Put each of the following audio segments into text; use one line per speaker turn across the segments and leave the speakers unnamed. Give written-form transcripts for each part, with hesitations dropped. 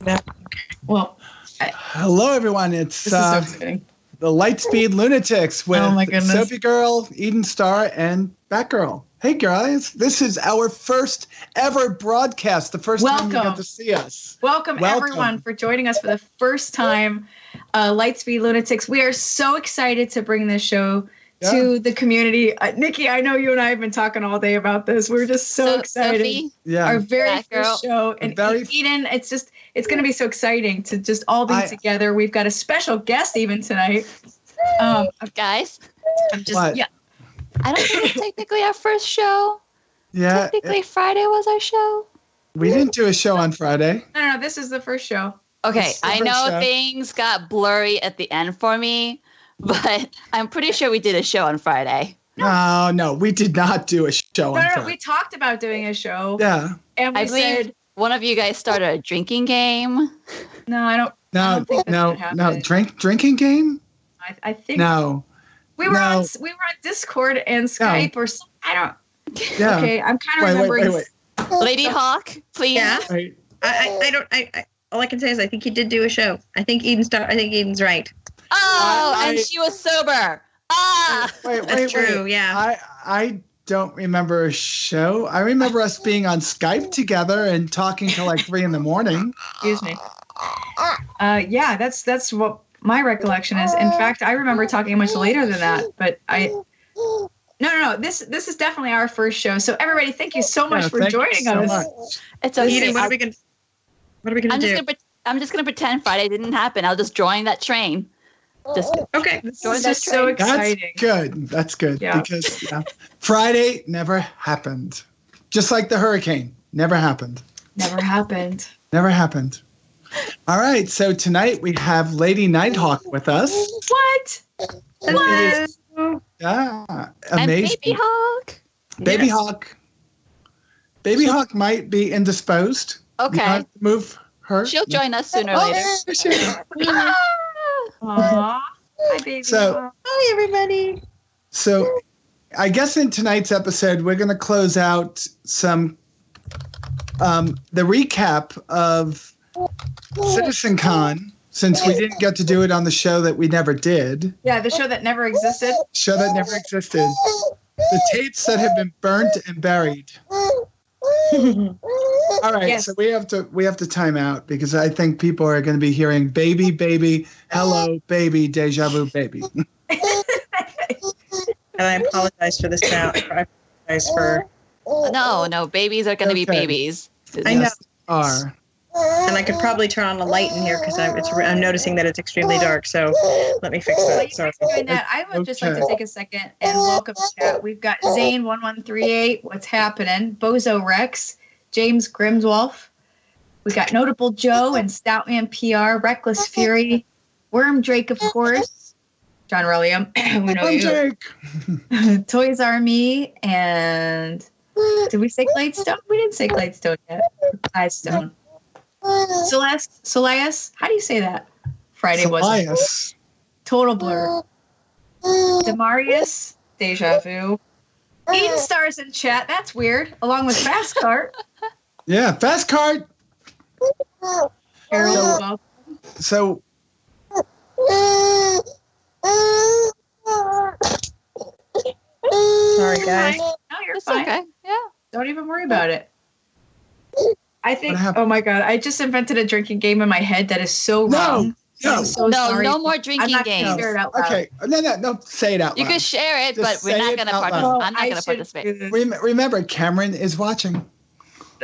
No. Well,
hello everyone. It's
this is so exciting.
The Lightspeed Lunatics with
Oh my goodness.
Sophie Girl, Eden Star, and Batgirl. Hey guys, this is our first ever broadcast. The first time you got to see us.
Welcome everyone for joining us for the first time. Lightspeed Lunatics. We are so excited to bring this show to the community. Nikki, I know you and I have been talking all day about this. We're just so excited.
Sophie,
our very first show. And Eden, it's going to be so exciting to just all be together. We've got a special guest even tonight.
Guys,
I'm just,
I don't think it's technically our first show.
Yeah.
Technically, Friday was our show.
We didn't do a show on Friday.
No, this is the first show.
Okay, I know things got blurry at the end for me, but I'm pretty sure we did a show on Friday.
No, we did not do a show on Friday.
We talked about doing a show.
Yeah.
And we
said one of you guys started a drinking game.
No, I don't.
No, drinking game?
I think
no.
We were on Discord and Skype or something. I don't. Yeah. Okay, I'm kind of remembering.
Wait. Lady Hawk, please.
Yeah. I don't. All I can say is I think he did do a show. I think Eden's right.
Oh, and she was sober.
That's true. Yeah.
I don't remember a show. I remember us being on Skype together and talking till like 3 a.m.
Excuse me. Yeah, that's what my recollection is. In fact, I remember talking much later than that. But No. This is definitely our first show. So everybody, thank you so much for joining us.
It's okay.
Eden, what are we gonna do?
I'm just gonna pretend Friday didn't happen. I'll just join that train.
Okay.
This is just so exciting.
That's good. Yeah. Because Friday never happened. Just like the hurricane. Never happened. Never happened. All right. So tonight we have Lady Nighthawk with us.
What?
Yeah. Amazing.
And Baby Hawk.
Baby Hawk might be indisposed.
Okay.
Move her.
She'll join us sooner or later.
Aww. Hi, baby.
Hi, everybody.
So, I guess in tonight's episode, we're going to close out some the recap of CitizenCon, since we didn't get to do it on the show that we never did.
Yeah, the show that never existed.
The tapes that have been burnt and buried. All right, so we have to time out because I think people are going to be hearing baby, hello, baby, deja vu, baby.
And I apologize for this now. I apologize for.
No, babies are going to be babies.
I know.
Are.
And I could probably turn on a light in here because I'm noticing that it's extremely dark. So let me fix that. Sorry.
Doing that, I would just like to take a second and welcome chat. We've got Zane1138. What's happening? Bozo Rex, James Grimswolf. We got Notable Joe and Stoutman PR, Reckless Fury, Worm Drake, of course, John Relium. We know you. Toys R Me, and did we say Gladestone? We didn't say Gladestone yet. Gladestone. Celeste, how do you say that? Friday was Total Blur. Demarius, Deja Vu. Eden Stars in chat. That's weird. Along with Fast Cart.
Yeah, Fast Cart.
Harold,
so
sorry, guys.
No, you're fine.
Okay. Yeah.
Don't even worry about it. I think. Oh my God! I just invented a drinking game in my head that is so wrong.
No more drinking games.
Okay, no, say it out loud.
You can share it, but we're not going to participate. I'm not going to participate.
Remember, Cameron is watching.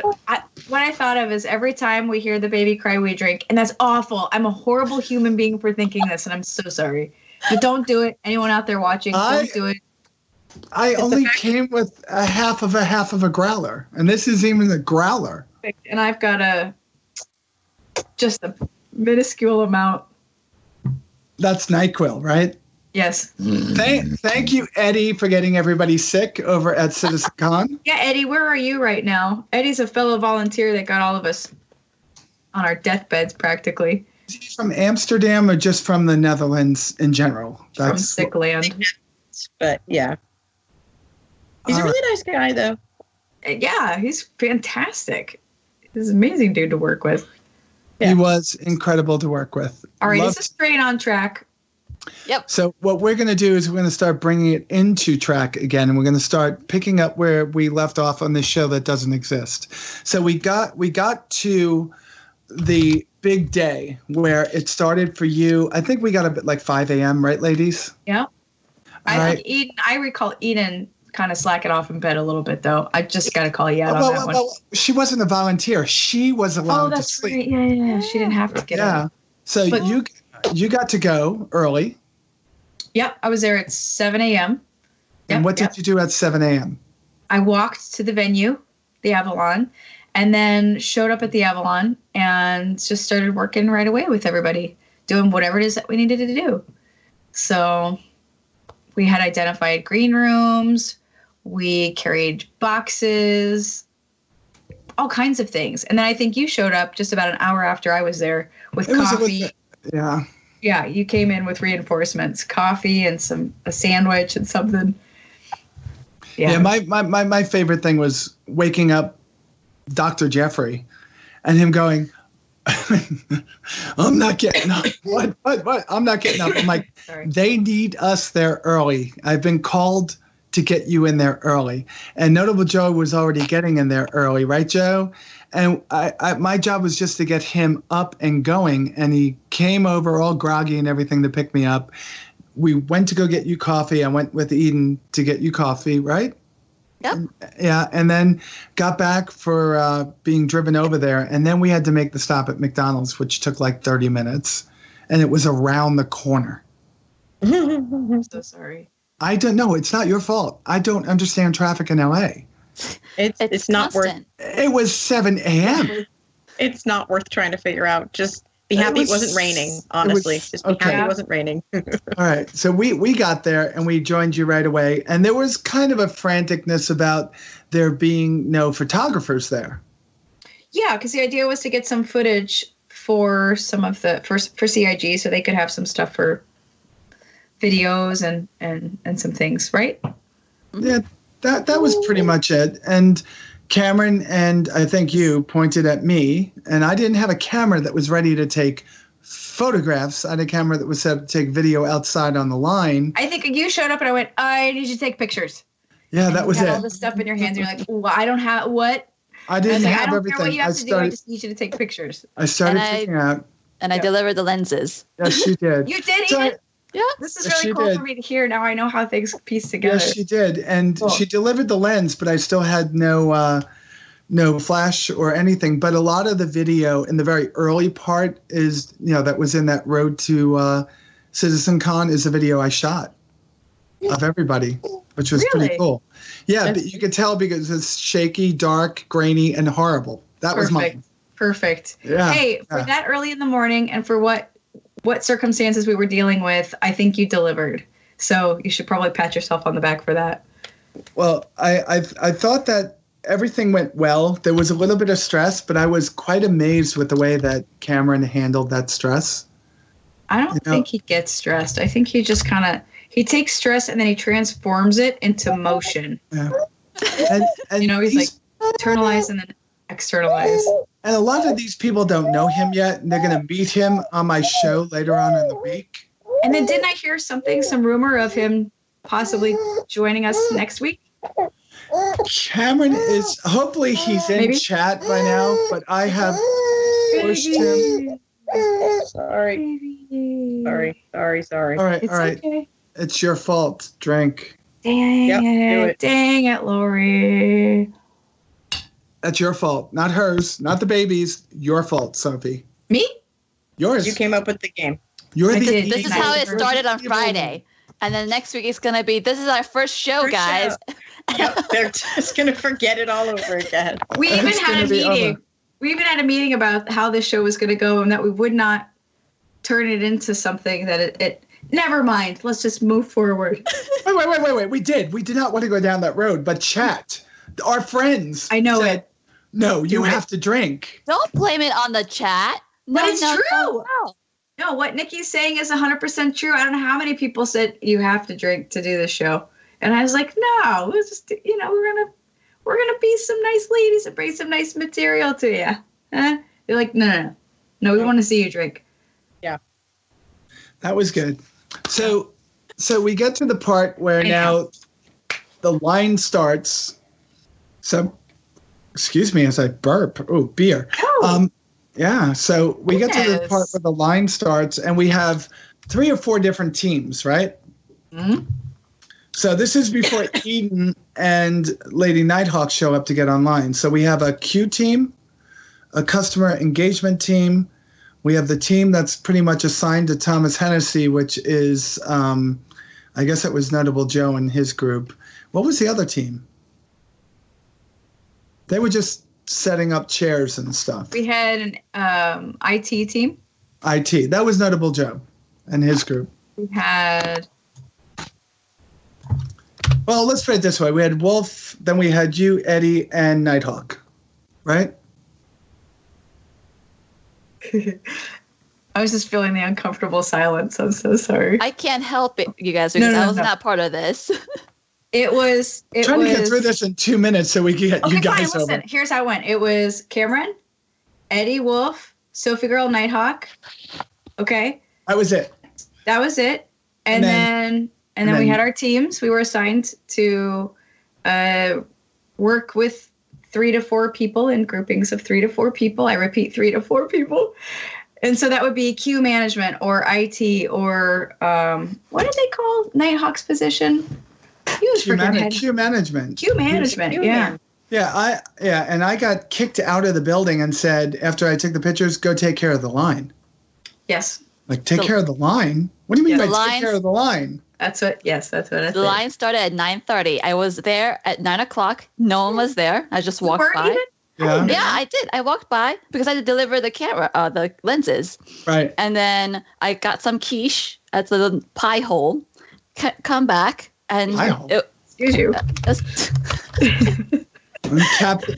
What I thought of is every time we hear the baby cry, we drink, and that's awful. I'm a horrible human being for thinking this, and I'm so sorry. But don't do it. Anyone out there watching, don't do it.
I only came with a half of a growler, and this is even a growler.
And I've got just a minuscule amount.
That's NyQuil, right?
Yes.
Thank you, Eddie, for getting everybody sick over at CitizenCon.
Yeah, Eddie, where are you right now? Eddie's a fellow volunteer that got all of us on our deathbeds, practically.
Is he from Amsterdam or just from the Netherlands in general?
That's from sick land.
But yeah. He's a really nice guy, though.
Yeah, he's fantastic. He's an amazing dude to work with.
He was incredible to work with.
All right,
Loved-
this is straight on track.
Yep.
So what we're going to do is we're going to start bringing it into track again, and we're going to start picking up where we left off on this show that doesn't exist. So we got to the big day where it started for you. I think we got up at like 5 a.m., right, ladies?
Yeah. I recall Eden kind of slacking off in bed a little bit, though. I just got to call you out on that one.
Well, she wasn't a volunteer. She was allowed to sleep.
Right. Yeah. She didn't have to get up.
So you got to go early.
Yep. I was there at 7 a.m.
And what did you do at 7 a.m.?
I walked to the venue, the Avalon, and then showed up at the Avalon and just started working right away with everybody, doing whatever it is that we needed to do. So we had identified green rooms. We carried boxes, all kinds of things. And then I think you showed up just about an hour after I was there with coffee. Yeah, you came in with reinforcements, coffee and a sandwich and something. Yeah,
my favorite thing was waking up Dr. Jeffrey and him going, I'm not getting up. What? I'm not getting up. I'm like, they need us there early. I've been called to get you in there early. And Notable Joe was already getting in there early, right, Joe? And my job was just to get him up and going. And he came over all groggy and everything to pick me up. We went to go get you coffee. I went with Eden to get you coffee, right?
Yep.
And then got back for being driven over there. And then we had to make the stop at McDonald's, which took like 30 minutes. And it was around the corner.
I'm so sorry.
I don't know. It's not your fault. I don't understand traffic in LA.
It's not worth.
It was 7 a.m.
It's not worth trying to figure out. Just be happy it wasn't raining, honestly. Just be happy it wasn't raining.
All right. So we got there and we joined you right away. And there was kind of a franticness about there being no photographers there. Yeah,
because the idea was to get some footage for some of the for CIG so they could have some stuff for videos and some things, right?
Yeah, that was pretty much it. And Cameron and I think you pointed at me, and I didn't have a camera that was ready to take photographs. I had a camera that was set to take video outside on the line.
I think you showed up and I went, I need you to take pictures.
Yeah, that was it.
All the stuff in your hands. And you're like, well, I don't have what?
I didn't have everything.
I don't care what you have to do. I just need you to take pictures.
I started figuring out.
And I delivered the lenses.
Yes, you did.
You did, Eden?
Yeah.
This is really cool for me to hear. Now I know how things piece together.
Yes, she did. And she delivered the lens, but I still had no flash or anything. But a lot of the video in the very early part is, that was in that road to CitizenCon is a video I shot of everybody, which was pretty cool. Yeah, but you could tell because it's shaky, dark, grainy, and horrible. That was mine.
Perfect.
Yeah.
Hey, for that early in the morning and for what circumstances we were dealing with, I think you delivered. So you should probably pat yourself on the back for that.
Well, I thought that everything went well. There was a little bit of stress, but I was quite amazed with the way that Cameron handled that stress.
I don't think he gets stressed. I think he just he takes stress and then he transforms it into motion.
Yeah. And
he's like internalize and then externalize.
And a lot of these people don't know him yet, and they're going to meet him on my show later on in the week.
And then didn't I hear some rumor of him possibly joining us next week?
Cameron is, hopefully he's in chat by now, but I have pushed him.
Sorry.
All right.
Okay.
It's your fault. Drink.
Dang it, Lori.
That's your fault, not hers, not the baby's. Your fault, Sophie.
Me?
Yours.
You came up with the game.
This is how it started on Friday. And then next week it's going to be, this is our first show, guys.
Yep, they're just going to forget it all over again.
We even had a meeting. We even had a meeting about how this show was going to go and that we would not turn it into something that it never mind. Let's just move forward.
Wait. We did not want to go down that road, but chat, our friends said, no, you have to drink.
Don't blame it on the chat.
But it's true. No, what Nikki's saying is 100% true. I don't know how many people said you have to drink to do this show. And I was like, no, it's just, we're gonna be some nice ladies and bring some nice material to you. Huh? They're like, no. No, we want to see you drink.
Yeah.
That was good. So we get to the part where now the line starts. So, excuse me as I burp. Oh, beer.
Oh.
Yeah. So we get to the part where the line starts, and we have 3 or 4 different teams, right?
Mm-hmm.
So this is before Eden and Lady Nighthawk show up to get online. So we have a Q team, a customer engagement team. We have the team that's pretty much assigned to Thomas Hennessy, which is, I guess it was Notable Joe and his group. What was the other team? They were just setting up chairs and stuff.
We had an IT team.
IT. That was Notable Joe and his group.
We had...
Well, let's put it this way. We had Wolf, then we had you, Eddie, and Nighthawk, right?
I was just feeling the uncomfortable silence. I'm so sorry.
I can't help it, you guys, because I was not part of this.
It was
trying to get through this in 2 minutes so we can get you guys
fine,
over.
Listen, here's how it went. It was Cameron, Eddie, Wolf, Sophie Girl, Nighthawk. Okay.
That was it.
That was it. And then we had our teams. We were assigned to work with 3 to 4 people in groupings of 3 to 4 people. I repeat, 3 to 4 people. And so that would be Q management or IT or what did they call Nighthawk's position? He was
Q management.
Q management, yeah.
Yeah, and I got kicked out of the building and said, after I took the pictures, go take care of the line.
Yes.
Like, take care of the line? What do you mean by take care of the line?
That's what I said.
The line started at 9:30. I was there at 9 o'clock. No one was there. I just walked by.
Yeah.
Yeah, I did. I walked by because I had to deliver the camera, the lenses.
Right.
And then I got some quiche at the pie hole. Come back and
excuse you.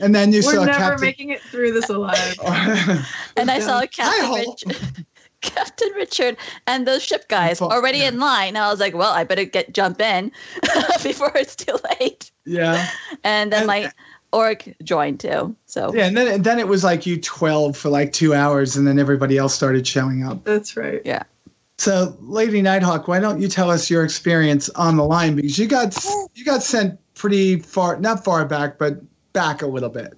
And then you saw
We're never
Captain.
making it through this alive.
And I saw Captain Richard and those ship guys already in line. I was like, well, I better jump in before it's too late.
Yeah.
And then my org joined too. So
yeah, and then it was like you 12 for like 2 hours, and then everybody else started showing up.
That's right.
Yeah.
So, Lady Nighthawk, why don't you tell us your experience on the line, because you got sent pretty far, not far back, but back a little bit.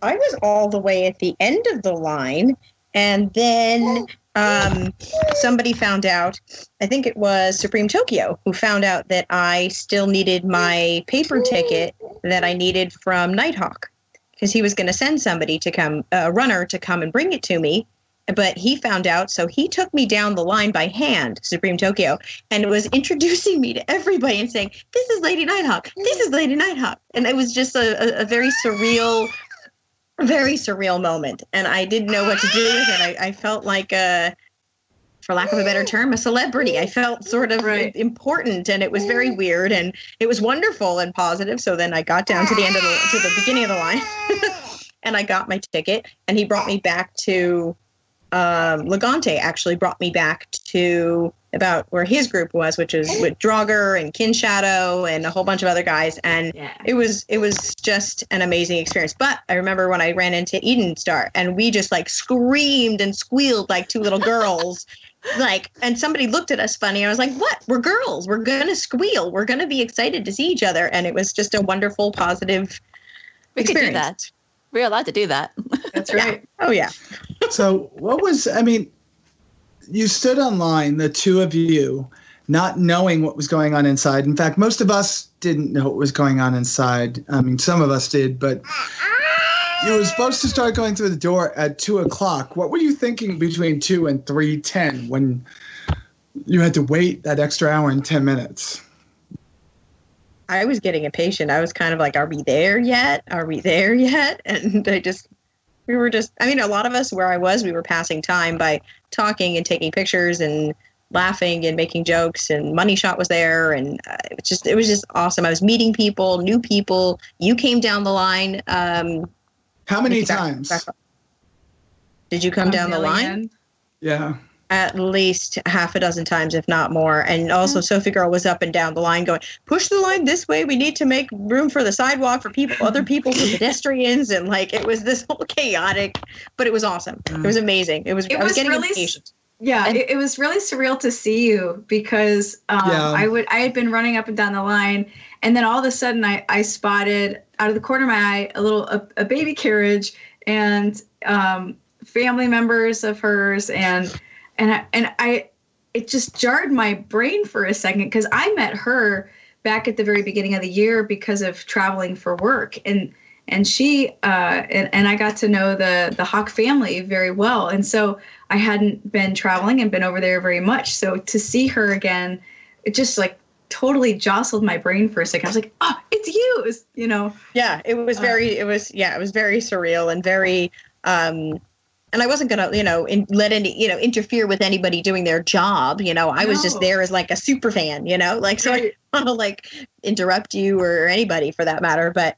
I was all the way at the end of the line, and then somebody found out, I think it was Supreme Tokyo, who found out that I still needed my paper ticket that I needed from Nighthawk, because he was going to send somebody to come, a runner to come and bring it to me. But he found out, so he took me down the line by hand, Supreme Tokyo, and was introducing me to everybody and saying, "This is Lady Nighthawk. This is Lady Nighthawk." And it was just a very surreal moment. And I didn't know what to do with it. I felt like, for lack of a better term, a celebrity. I felt sort of important, and it was very weird, and it was wonderful and positive. So then I got down to the beginning of the line, and I got my ticket, and he brought me back to. Legante actually brought me back to about where his group was, which is with Draugr and Kin Shadow and a whole bunch of other guys, and it was just an amazing experience. But I remember when I ran into Eden Star, and we just like screamed and squealed like 2 little girls, and somebody looked at us funny. I was like, "What? We're girls. We're gonna squeal. We're gonna be excited to see each other," and it was just a wonderful, positive
we
experience.
could do that. We're allowed to do that.
That's right.
Yeah. Oh yeah.
So you stood online, the 2 of you, not knowing what was going on inside. In fact, most of us didn't know what was going on inside. I mean, some of us did, but you were supposed to start going through the door at 2 o'clock. What were you thinking between 2 and 3:10 when you had to wait that extra hour and 10 minutes?
I was getting impatient. I was kind of like, "Are we there yet? Are we there yet?" And we were just, a lot of us where I was, we were passing time by talking and taking pictures and laughing and making jokes, and Money Shot was there. And it was just awesome. I was meeting people, new people. You came down the line.
How many times?
Did you come down the line?
Yeah.
at least half a dozen times, if not more. And also Sophie Girl was up and down the line going, push the line this way. We need to make room for the sidewalk for people, other people, for pedestrians. And like, it was this whole chaotic, but it was awesome. It was amazing. I was getting
really
impatient.
Yeah, it was really surreal to see you because I had been running up and down the line, and then all of a sudden I spotted out of the corner of my eye a baby carriage and family members of hers, and it just jarred my brain for a second because I met her back at the very beginning of the year because of traveling for work, and she and I got to know the Hawk family very well, and so I hadn't been traveling and been over there very much. So to see her again, it just like totally jostled my brain for a second. I was like, oh, it's you.
Yeah, it was very surreal and very. And I wasn't gonna, let any, interfere with anybody doing their job. I was just there as like a super fan, like, so I didn't want to like interrupt you or anybody for that matter. But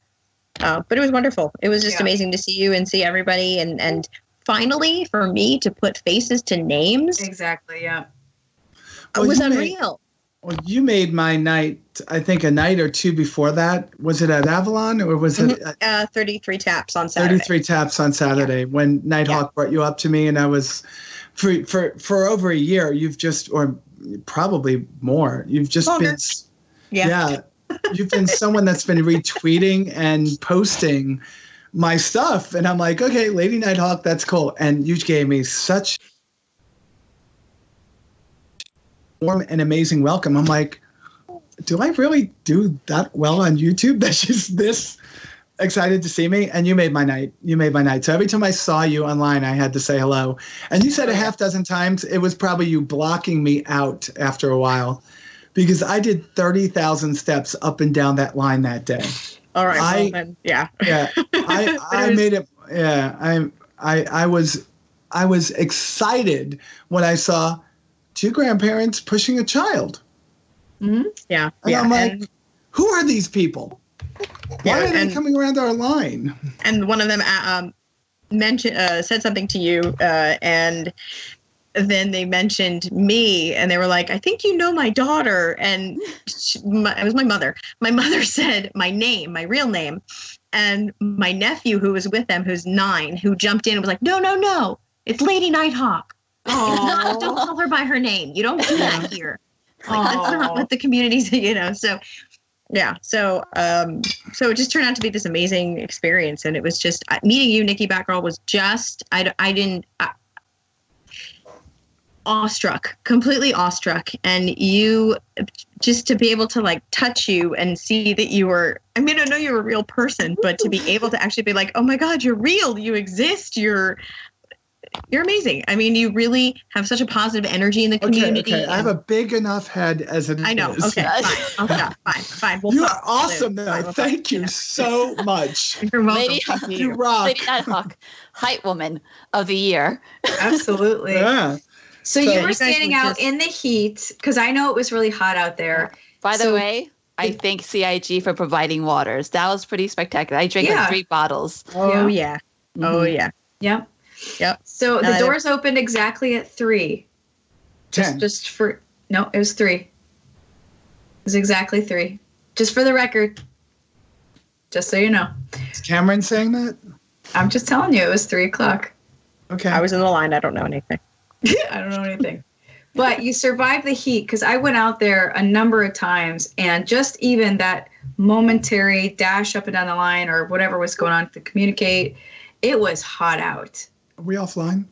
it was wonderful. It was just amazing to see you and see everybody. And finally for me to put faces to names.
Exactly. Yeah.
It was unreal.
Well, you made my night, I think a night or two before that. Was it at Avalon or was it?
33 taps on Saturday.
33 taps on Saturday when Nighthawk brought you up to me, and I was, for over a year, you've just, or probably more, you've just been, you've been someone that's been retweeting and posting my stuff. And I'm like, okay, Lady Nighthawk, that's cool. And you gave me such warm and amazing welcome. I'm like, do I really do that well on YouTube that she's this excited to see me? And you made my night. So every time I saw you online, I had to say hello. And you said a half dozen times. It was probably you blocking me out after a while because I did 30,000 steps up and down that line that day.
All right.
I made it. Yeah. I was excited when I saw two grandparents pushing a child.
Mm-hmm. Yeah.
And I'm like, who are these people? Why are they coming around our line?
And one of them said something to you, and then they mentioned me, and they were like, I think you know my daughter. And it was my mother. My mother said my name, my real name. And my nephew who was with them, who's 9, who jumped in and was like, no, it's Lady Nighthawk. Don't call her by her name. You don't do that here. Like, that's not what the community's, so yeah. So it just turned out to be this amazing experience. And it was just meeting you, Nikki Batgirl, was just, completely awestruck. And you, just to be able to like touch you and see that you were, I know you're a real person, but to be able to actually be like, oh my God, you're real. You exist. You're amazing. You really have such a positive energy in the community.
Okay. I have a big enough head as it is.
I know. Okay, fine. I'll stop. Fine.
You are awesome, though. Thank you so much.
You're welcome.
You rock.
Lady Nighthawk, Height Woman of the Year.
Absolutely.
Yeah.
So you were standing out in the heat because I know it was really hot out there.
By the way, I thank CIG for providing waters. That was pretty spectacular. I drank like 3 bottles.
Oh, yeah.
Mm-hmm.
Oh, yeah.
Yep. So the doors opened exactly at 3.
10.
It was 3. It was exactly 3. Just for the record. Just so you know.
Is Cameron saying that?
I'm just telling you, it was 3:00.
Okay.
I was in the line. I don't know anything.
I don't know anything. But you survived the heat because I went out there a number of times, and just even that momentary dash up and down the line or whatever was going on to communicate, it was hot out.
Are we offline?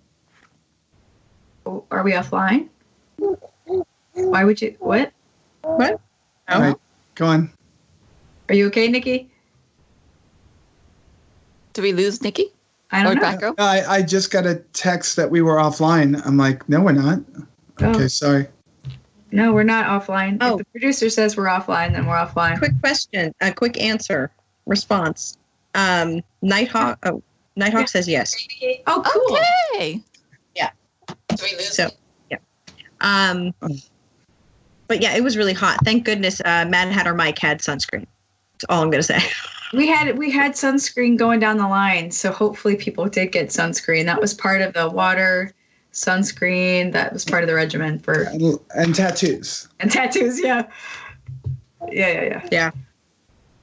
Oh, are we offline? Why would you? What?
What?
All right, go on.
Are you okay, Nikki?
Did we lose Nikki?
I don't know.
I just got a text that we were offline. I'm like, no, we're not. Okay, sorry.
No, we're not offline. If the producer says we're offline, then we're offline.
Quick question, a quick answer, response. Nighthawk says yes.
Oh, cool.
Okay.
Yeah. So, yeah. But yeah, it was really hot. Thank goodness Mad Hatter Mike had sunscreen. That's all I'm going to say.
We had sunscreen going down the line, so hopefully people did get sunscreen. That was part of the water sunscreen. That was part of the regimen for
and tattoos.
And tattoos, yeah.
Yeah.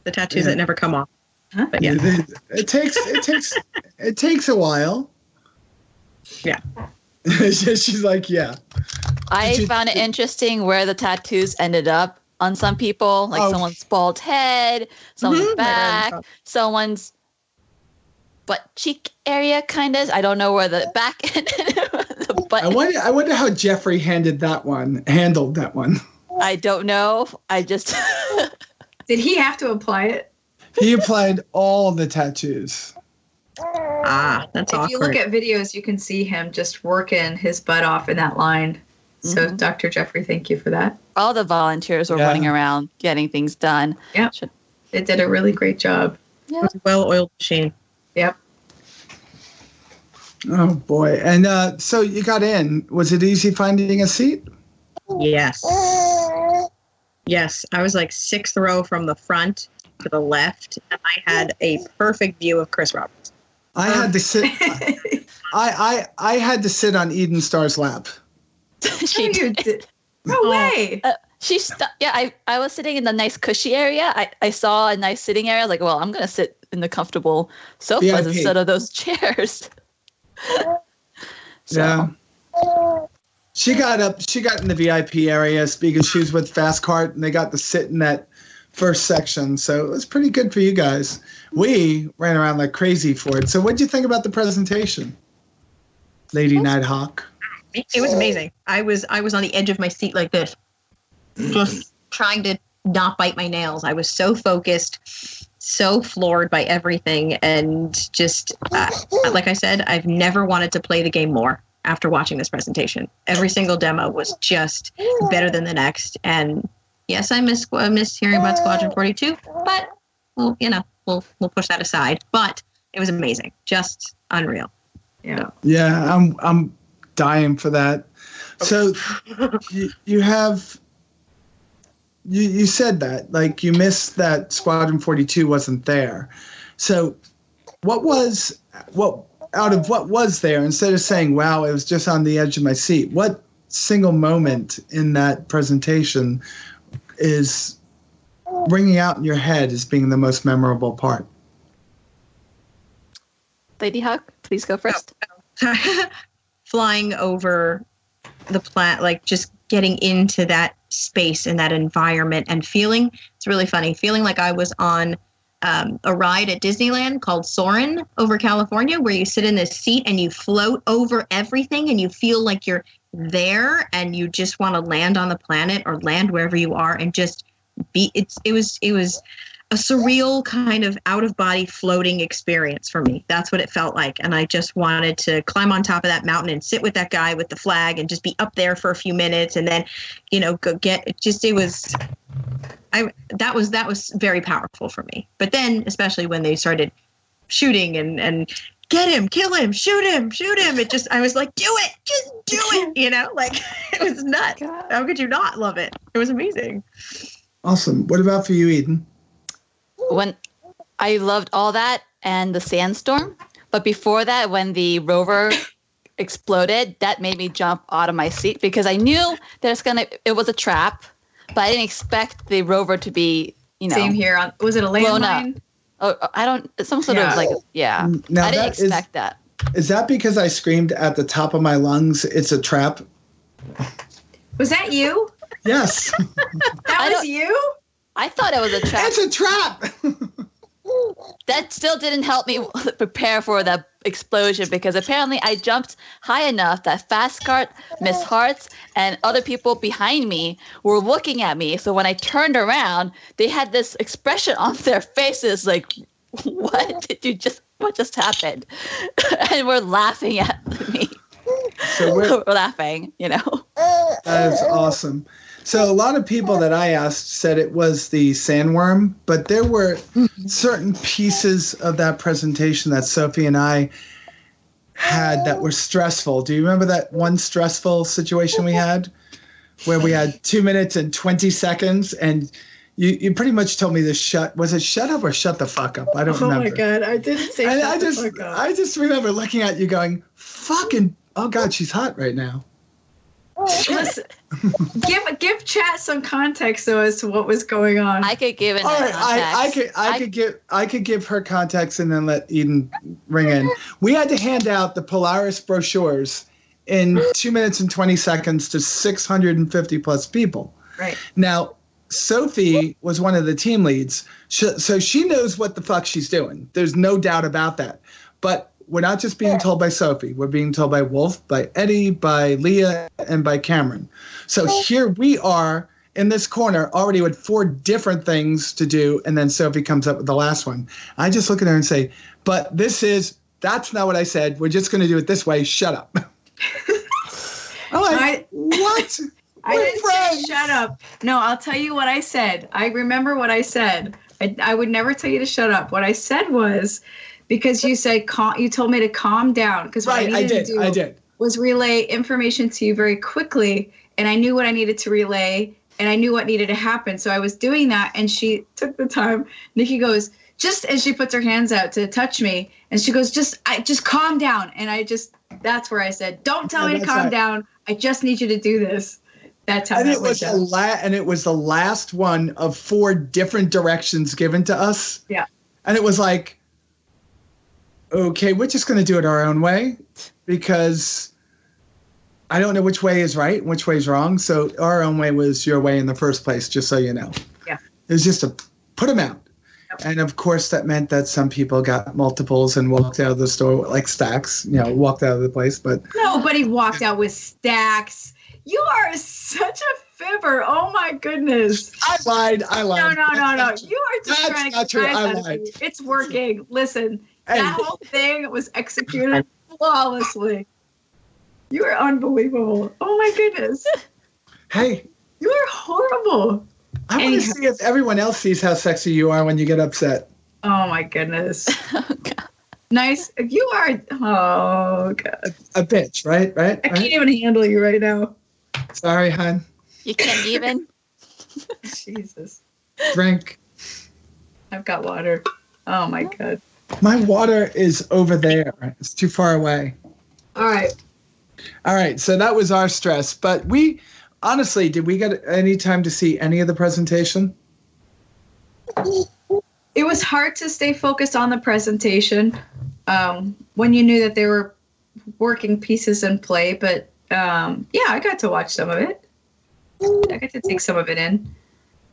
The tattoos that never come off.
Huh?
But yeah.
It takes a while.
Yeah.
She's like, yeah.
I found it interesting where the tattoos ended up on some people, like someone's bald head, someone's back, someone's butt cheek area, kind of. I don't know where the back ended. The butt.
I wonder how Jeffrey handled that one.
I don't know. I just.
Did he have to apply it?
He applied all the tattoos.
That's awkward.
If you look at videos, you can see him just working his butt off in that line. So, Dr. Jeffrey, thank you for that.
All the volunteers were running around getting things done.
Yeah. They did a really great job.
Yeah. It was a well-oiled machine.
Yep.
Oh, boy. And so you got in. Was it easy finding a seat?
Yes. Yes. I was like 6th row from the front to the left, and I had a perfect view of Chris Roberts.
I had to sit. I had to sit on Eden Star's lap.
She did.
No way.
I was sitting in the nice cushy area. I saw a nice sitting area. I was like, well, I'm gonna sit in the comfortable sofas
VIP.
instead of those chairs.
Yeah. She got in the VIP area because she was with Fast Cart, and they got to sit in that first section. So it was pretty good for you guys. We ran around like crazy for it. So what did you think about the presentation, Lady Nighthawk?
It was amazing. I was on the edge of my seat like this, just trying to not bite my nails. I was so focused, so floored by everything, and just like I said, I've never wanted to play the game more after watching this presentation. Every single demo was just better than the next. And yes, I miss hearing about Squadron 42, but we'll push that aside. But it was amazing, just unreal.
Yeah.
Yeah, I'm dying for that. So you said that, like, you missed that Squadron 42 wasn't there. So what was there, instead of saying, wow, it was just on the edge of my seat, what single moment in that presentation is ringing out in your head as being the most memorable part?
Lady Hawk, please go first.
Flying over the planet, like just getting into that space and that environment and feeling, it's really funny, feeling like I was on a ride at Disneyland called Soarin' over California, where you sit in this seat and you float over everything and you feel like you're there and you just want to land on the planet or land wherever you are and just be. It was a surreal kind of out-of-body floating experience for me. That's what it felt like. And I just wanted to climb on top of that mountain and sit with that guy with the flag and just be up there for a few minutes and then, go get it. Just, that was very powerful for me. But then, especially when they started shooting and get him, kill him, shoot him. I was like, do it, just do it. Like it was nuts. God. How could you not love it? It was amazing.
Awesome. What about for you, Eden?
When I loved all that and the sandstorm, but before that, when the rover exploded, that made me jump out of my seat because I knew it was a trap, but I didn't expect the rover to be,
Same here. Was it a landmine?
Oh, I don't. Some sort of like, yeah.
Now
I didn't expect that.
Is that because I screamed at the top of my lungs, "It's a trap"?
Was that you?
Yes.
That was you?
I thought it was a trap.
It's a trap.
That still didn't help me prepare for the explosion because apparently I jumped high enough that Fast Cart, Miss Hearts, and other people behind me were looking at me. So when I turned around, they had this expression on their faces like, what just happened? And we're laughing at me.
So we're
laughing,
That is awesome. So a lot of people that I asked said it was the sandworm, but there were certain pieces of that presentation that Sophie and I had that were stressful. Do you remember that one stressful situation we had where we had 2 minutes and 20 seconds and you pretty much told me to shut up or shut the fuck up? I don't remember.
Oh my God, I didn't say shut the fuck up.
I just remember looking at you going, fucking Oh God, she's hot right now.
Listen, give chat some context though as to what was going on.
I could give it.
All right, I could give her context and then let Eden ring in. We had to hand out the Polaris brochures in 2 minutes and 20 seconds to 650 plus people.
Right.
Now, Sophie was one of the team leads, so she knows what the fuck she's doing. There's no doubt about that. But we're not just being told by Sophie. We're being told by Wolf, by Eddie, by Leah, and by Cameron. So here we are in this corner already with 4 different things to do, and then Sophie comes up with the last one. I just look at her and say, but that's not what I said. We're just going to do it this way. Shut up. I'm like, what?
I didn't say shut up. No, I'll tell you what I said. I remember what I said. I would never tell you to shut up. What I said was, because you said you told me to calm down. Because what I needed to do was relay information to you very quickly, and I knew what I needed to relay, and I knew what needed to happen. So I was doing that, and she took the time. Nikki goes, just as she puts her hands out to touch me, and she goes, just calm down. And that's where I said, don't tell me to calm down. I just need you to do this. That's how. And it was
it was the last one of 4 different directions given to us.
Yeah.
And it was like, okay, we're just going to do it our own way because I don't know which way is right and which way is wrong. So our own way was your way in the first place, just so you know.
Yeah.
It was just to put them out.
Yep.
And of course, that meant that some people got multiples and walked out of the store like stacks, walked out of the place. But
nobody walked out with stacks. You are such a fibber. Oh my goodness.
I lied.
No. You are just trying to get out of me. It's working. Listen, that whole thing was executed flawlessly. You are unbelievable. Oh my goodness.
Hey.
You are horrible.
I want to see if everyone else sees how sexy you are when you get upset.
Oh my goodness. Nice. You are. Oh God.
A bitch, right?
I can't even handle you right now.
Sorry, hon.
You can't even.
Jesus.
Drink.
I've got water. Oh my God.
My water is over there. It's too far away.
All right.
So that was our stress. But honestly, did we get any time to see any of the presentation?
It was hard to stay focused on the presentation when you knew that they were working pieces in play. But I got to watch some of it. I got to take some of it in.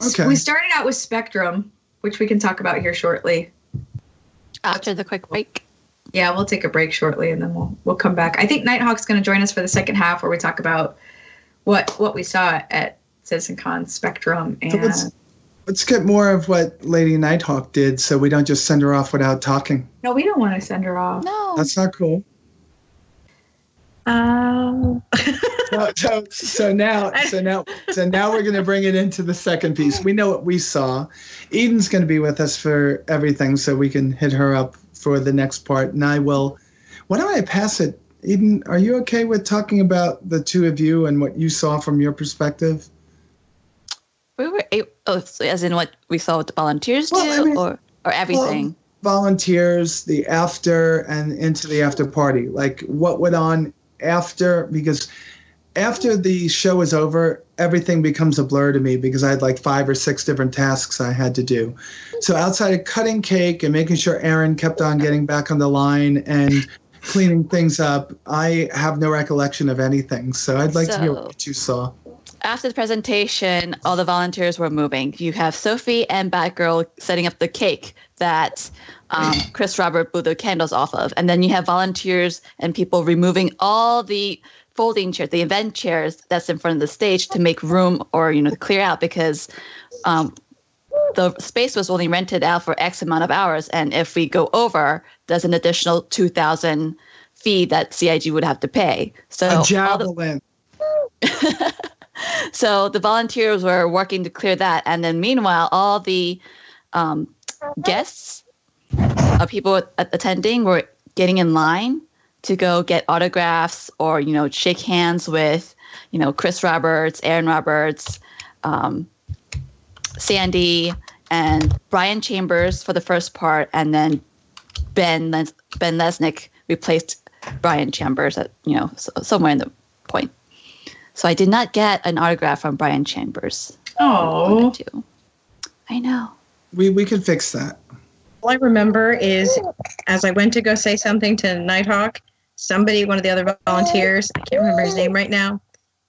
Okay.
We started out with Spectrum, which we can talk about here shortly.
After the quick break.
Yeah, we'll take a break shortly, and then we'll come back. I think Nighthawk's going to join us for the second half, where we talk about what we saw at CitizenCon Spectrum. And
so let's get more of what Lady Nighthawk did, so we don't just send her off without talking.
No, we don't want to send her off.
No,
that's not cool. So now we're going to bring it into the second piece. We know what we saw. Eden's going to be with us for everything, so we can hit her up for the next part. And I will. Why don't I pass it? Eden, are you okay with talking about the two of you and what you saw from your perspective?
We were so as in what we saw what the volunteers or everything.
Well, volunteers, the after, and into the after party. Like what went on after, because after the show is over, everything becomes a blur to me because I had like 5 or 6 different tasks I had to do. So outside of cutting cake and making sure Aaron kept on getting back on the line and cleaning things up, I have no recollection of anything. So I'd like to hear what you saw.
After the presentation, all the volunteers were moving. You have Sophie and Batgirl setting up the cake that Chris Robert blew the candles off of. And then you have volunteers and people removing all the folding chairs, the event chairs that's in front of the stage to make room or, to clear out because the space was only rented out for X amount of hours. And if we go over, there's an additional 2,000 fee that CIG would have to pay. So
a javelin.
So the volunteers were working to clear that. And then meanwhile, all the guests, people attending were getting in line to go get autographs or, shake hands with, Chris Roberts, Aaron Roberts, Sandy, and Brian Chambers for the first part. And then Ben Lesnick replaced Brian Chambers at, somewhere in the point. So I did not get an autograph from Brian Chambers.
Oh,
I know.
We can fix that.
All I remember is as I went to go say something to Nighthawk, one of the other volunteers, I can't remember his name right now,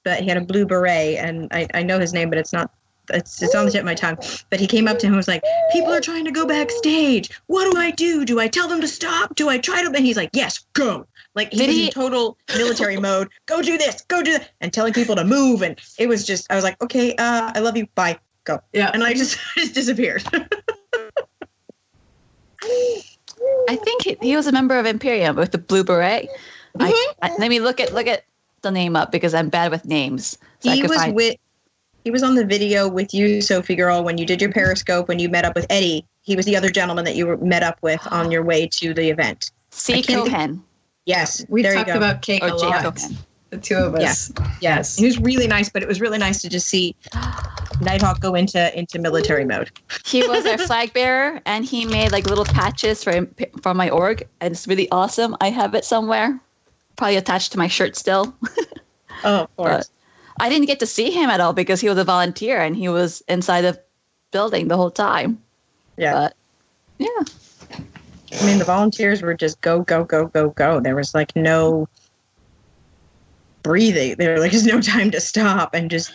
but he had a blue beret, and I know his name, but it's on the tip of my tongue. But he came up to him and was like, people are trying to go backstage. What do I do? Do I tell them to stop? Do I try to? And he's like, yes, go. Like he was in total military mode. Go do this, go do that, and telling people to move. And it was just, I was like, okay, I love you. Bye. Go. Yeah. And I just disappeared.
I think he was a member of Imperium with the blue beret.
Mm-hmm.
Let me look at the name up because I'm bad with names. So
He was on the video with you, Sophie girl, when you did your Periscope, when you met up with Eddie. He was the other gentleman that you met up with on your way to the event.
C. Cohen.
Yes.
We talked about cake a lot.
Cohen.
The two of us.
Yeah. Yes. He was really nice, but it was really nice to just see Nighthawk go into military mode.
He was our flag bearer, and he made like little patches for my org, and it's really awesome. I have it somewhere, probably attached to my shirt still.
Oh, of course.
But I didn't get to see him at all because he was a volunteer and he was inside the building the whole time.
Yeah.
But yeah.
I mean, the volunteers were just go, go, go, go, go. There was like no breathing. There was no time to stop and just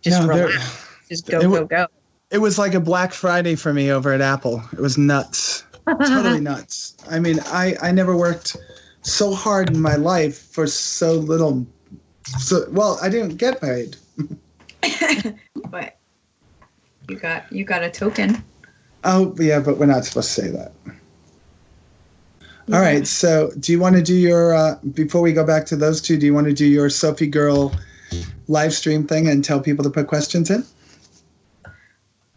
relax. Just go, go.
It was like a Black Friday for me over at Apple. It was nuts. Totally nuts. I mean, I never worked so hard in my life for so little. Well, I didn't get paid.
But you got a token.
Oh, yeah, but we're not supposed to say that. All right, so do you want to do your, before we go back to those two, do you want to do your Sophie Girl live stream thing and tell people to put questions in?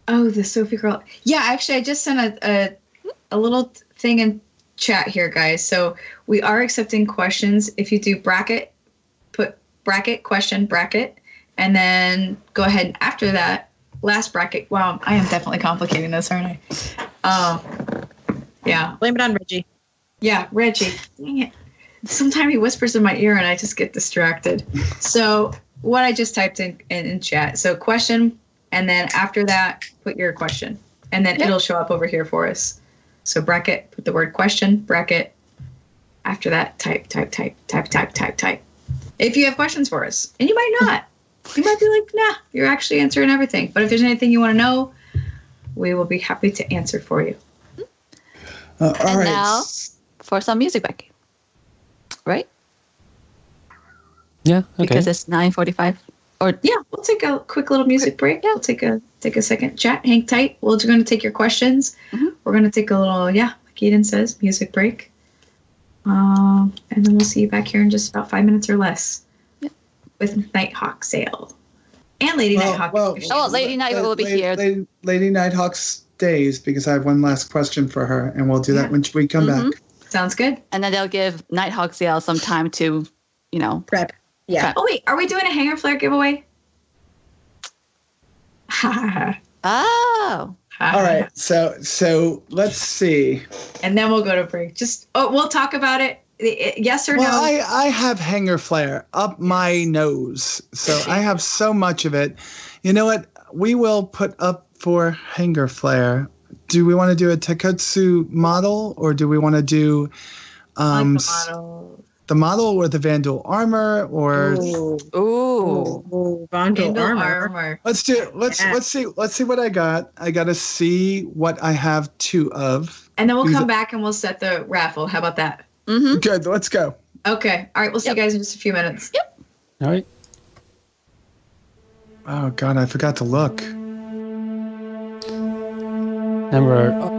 Oh, the Sophie Girl. Yeah, actually, I just sent a little thing in chat here, guys. So we are accepting questions. If you do bracket, put bracket, question, bracket, and then go ahead and after that, last bracket. Wow, I am definitely complicating this, aren't I? Yeah.
Blame it on Reggie.
Yeah, Reggie. Dang it. Sometimes he whispers in my ear and I just get distracted. So what I just typed in chat. So question, and then after that, put your question. And then it'll show up over here for us. So bracket, put the word question, bracket. After that, type. If you have questions for us. And you might not. You might be like, nah, you're actually answering everything. But if there's anything you want to know, we will be happy to answer for you.
All right.
Now for some music break. Right?
Yeah, okay.
Because it's 9:45. Or
yeah, we'll take a quick little music break. Yeah, we'll take a second chat. Hang tight. We're going to take your questions. Mm-hmm. We're going to take a little, like Eden says, music break. And then we'll see you back here in just about 5 minutes or less with Nighthawk Sale. And Lady Nighthawk.
Lady Nighthawk will be here.
Lady Nighthawk stays because I have one last question for her, and we'll do that when we come back.
Sounds good.
And then they'll give Nighthawk Sale some time to,
prep. Yeah.
Prep.
Oh, wait. Are we doing a hanger flare giveaway?
Oh.
All right. So let's see.
And then we'll go to break. We'll talk about it. Yes or no?
Well, I have hanger flare up my nose. So I have so much of it. You know what? We will put up for hanger flare. Do we want to do a Takotsu model or do we want to do the model or the Vandal armor or
Vandal armor.
Let's see what I got. I got to see what I have two of.
And then we'll come back and we'll set the raffle. How about that?
Mm-hmm.
Good. Let's go.
Okay. All right. We'll see you guys in just a few minutes.
Yep.
All right.
Oh God, I forgot to look.
Number.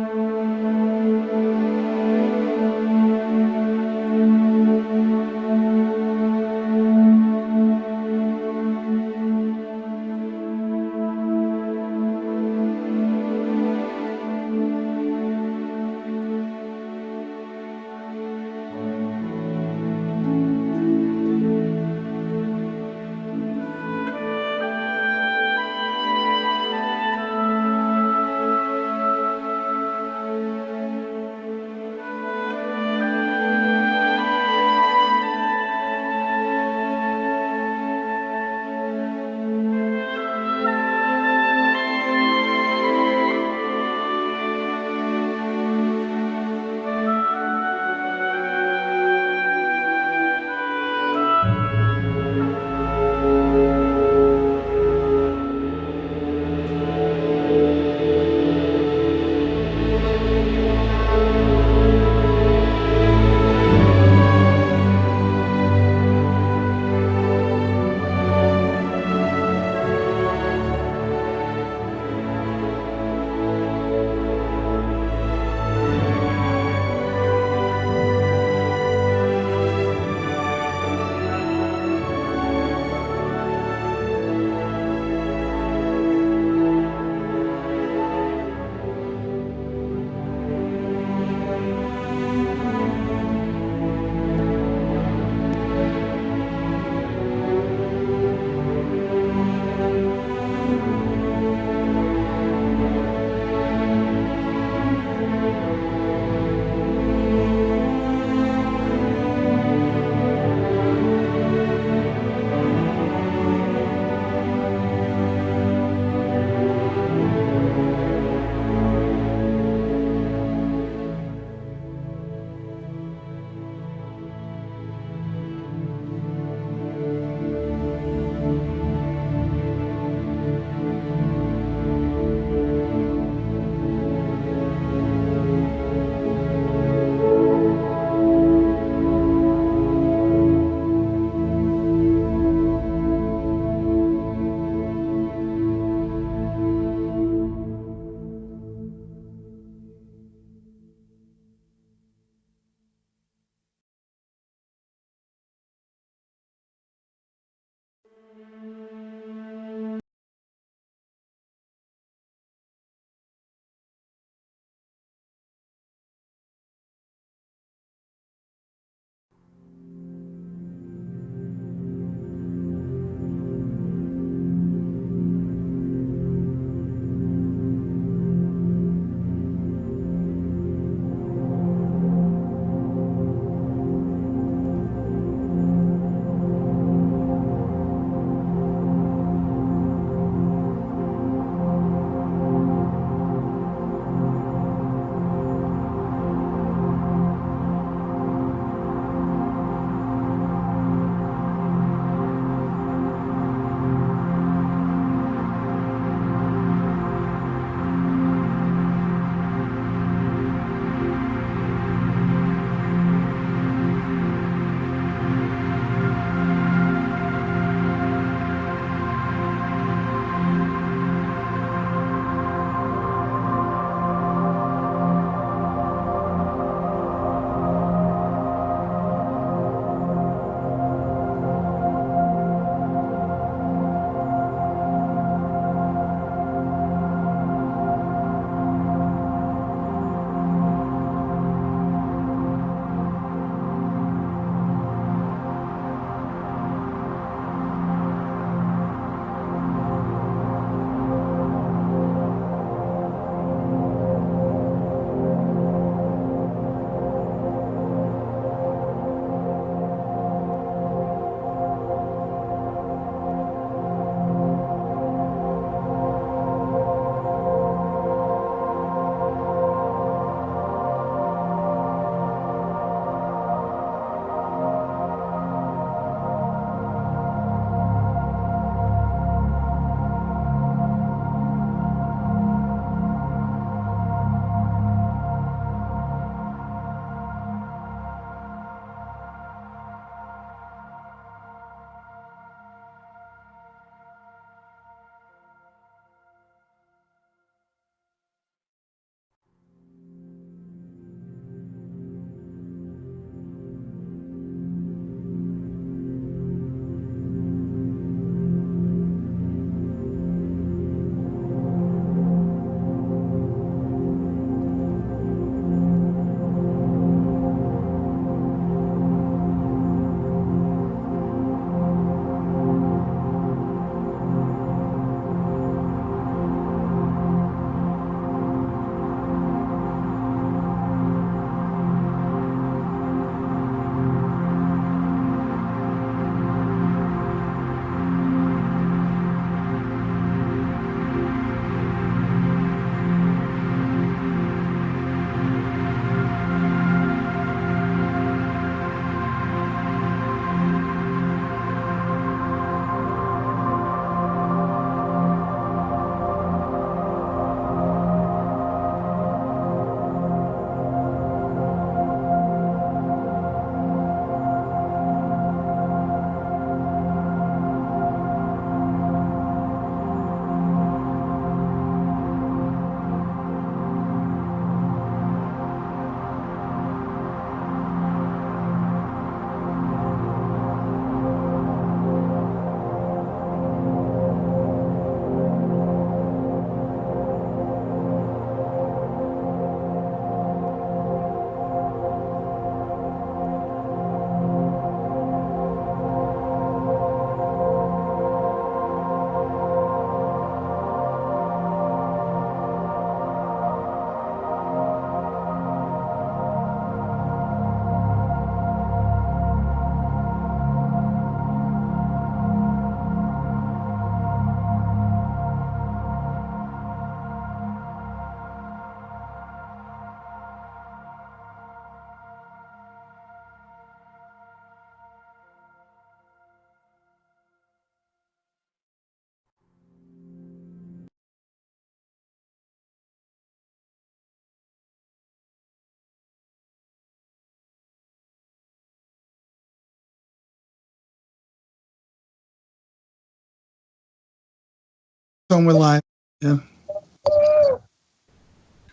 we're live. Yeah.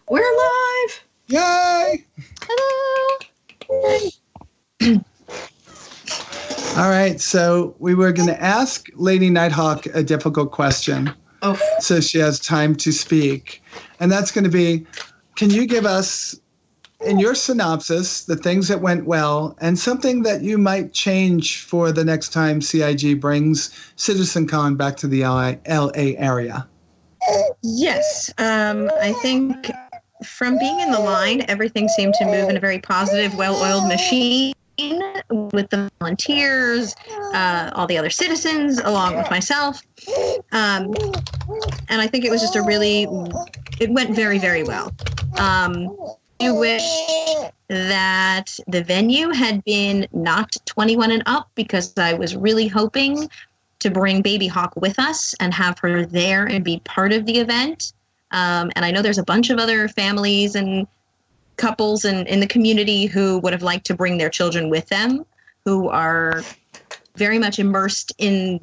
We're live.
Yay!
Hello.
All right, so we were going to ask Lady Nighthawk a difficult question.
Oh,
So she has time to speak. And that's going to be, can you give us, in your synopsis, the things that went well and something that you might change for the next time CIG brings CitizenCon back to the LA area?
Yes. I think from being in the line, everything seemed to move in a very positive, well-oiled machine with the volunteers, all the other citizens, along with myself. And I think it was just it went very, very well. I wish that the venue had been not 21 and up, because I was really hoping to bring Baby Hawk with us and have her there and be part of the event. And I know there's a bunch of other families and couples in the community who would have liked to bring their children with them, who are very much immersed in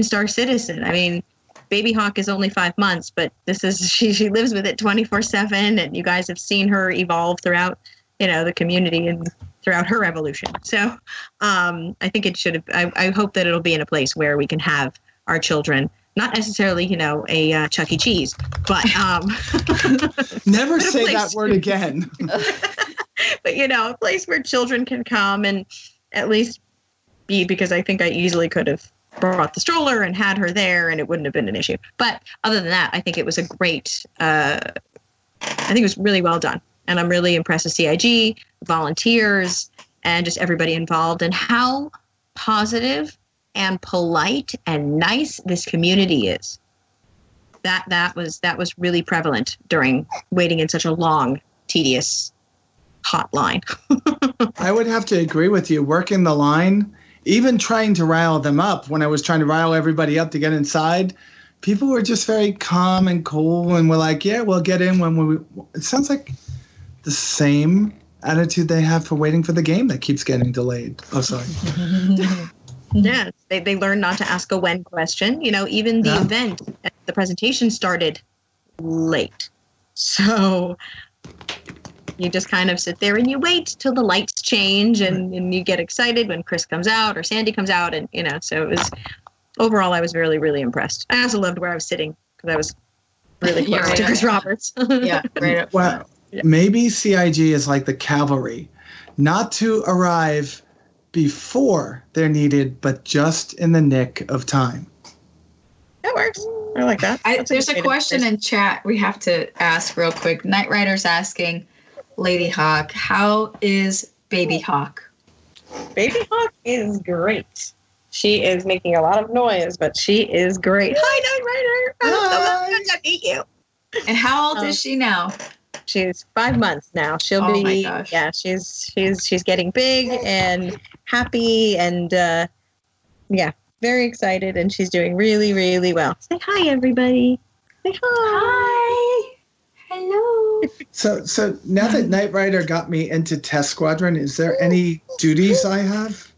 Star Citizen. I mean, Baby Hawk is only 5 months, but she lives with it 24/7, and you guys have seen her evolve throughout, the community and throughout her evolution. So I think it should have, I hope that it'll be in a place where we can have our children, not necessarily, a Chuck E. Cheese, but
Never say that word again.
But, a place where children can come and at least be, because I think I easily could have brought the stroller and had her there and it wouldn't have been an issue. But other than that, I think it was a great, I think it was really well done. And I'm really impressed with CIG, volunteers, and just everybody involved, and how positive and polite and nice this community is. That was really prevalent during waiting in such a long, tedious, hot line.
I would have to agree with you. Working the line, even trying to rile them up, when I was trying to rile everybody up to get inside, people were just very calm and cool and were like, yeah, we'll get in when we... It sounds like the same attitude they have for waiting for the game that keeps getting delayed. Oh, sorry.
Yeah, they learned not to ask a when question. Even the event, the presentation started late. So you just kind of sit there and you wait till the lights change, and you get excited when Chris comes out or Sandy comes out. And, so it was, overall, I was really, really impressed. I also loved where I was sitting, because I was really close to Chris Roberts.
Yeah, right up.
Well, maybe CIG is like the cavalry, not to arrive before they're needed, but just in the nick of time.
That works. I like that.
There's a question in chat we have to ask real quick. Night Rider's asking Lady Hawk, how is Baby Hawk?
Baby Hawk is great. She is making a lot of noise, but she is great. Hi, Night Rider. I'm so glad to meet you.
And how old is she now?
She's 5 months now. She'll be,
my gosh.
Yeah, she's getting big and happy and, very excited, and she's doing really, really well. Say hi, everybody. Say hi.
Hi. Hello.
So now that Knight Rider got me into Test Squadron, is there any duties I have?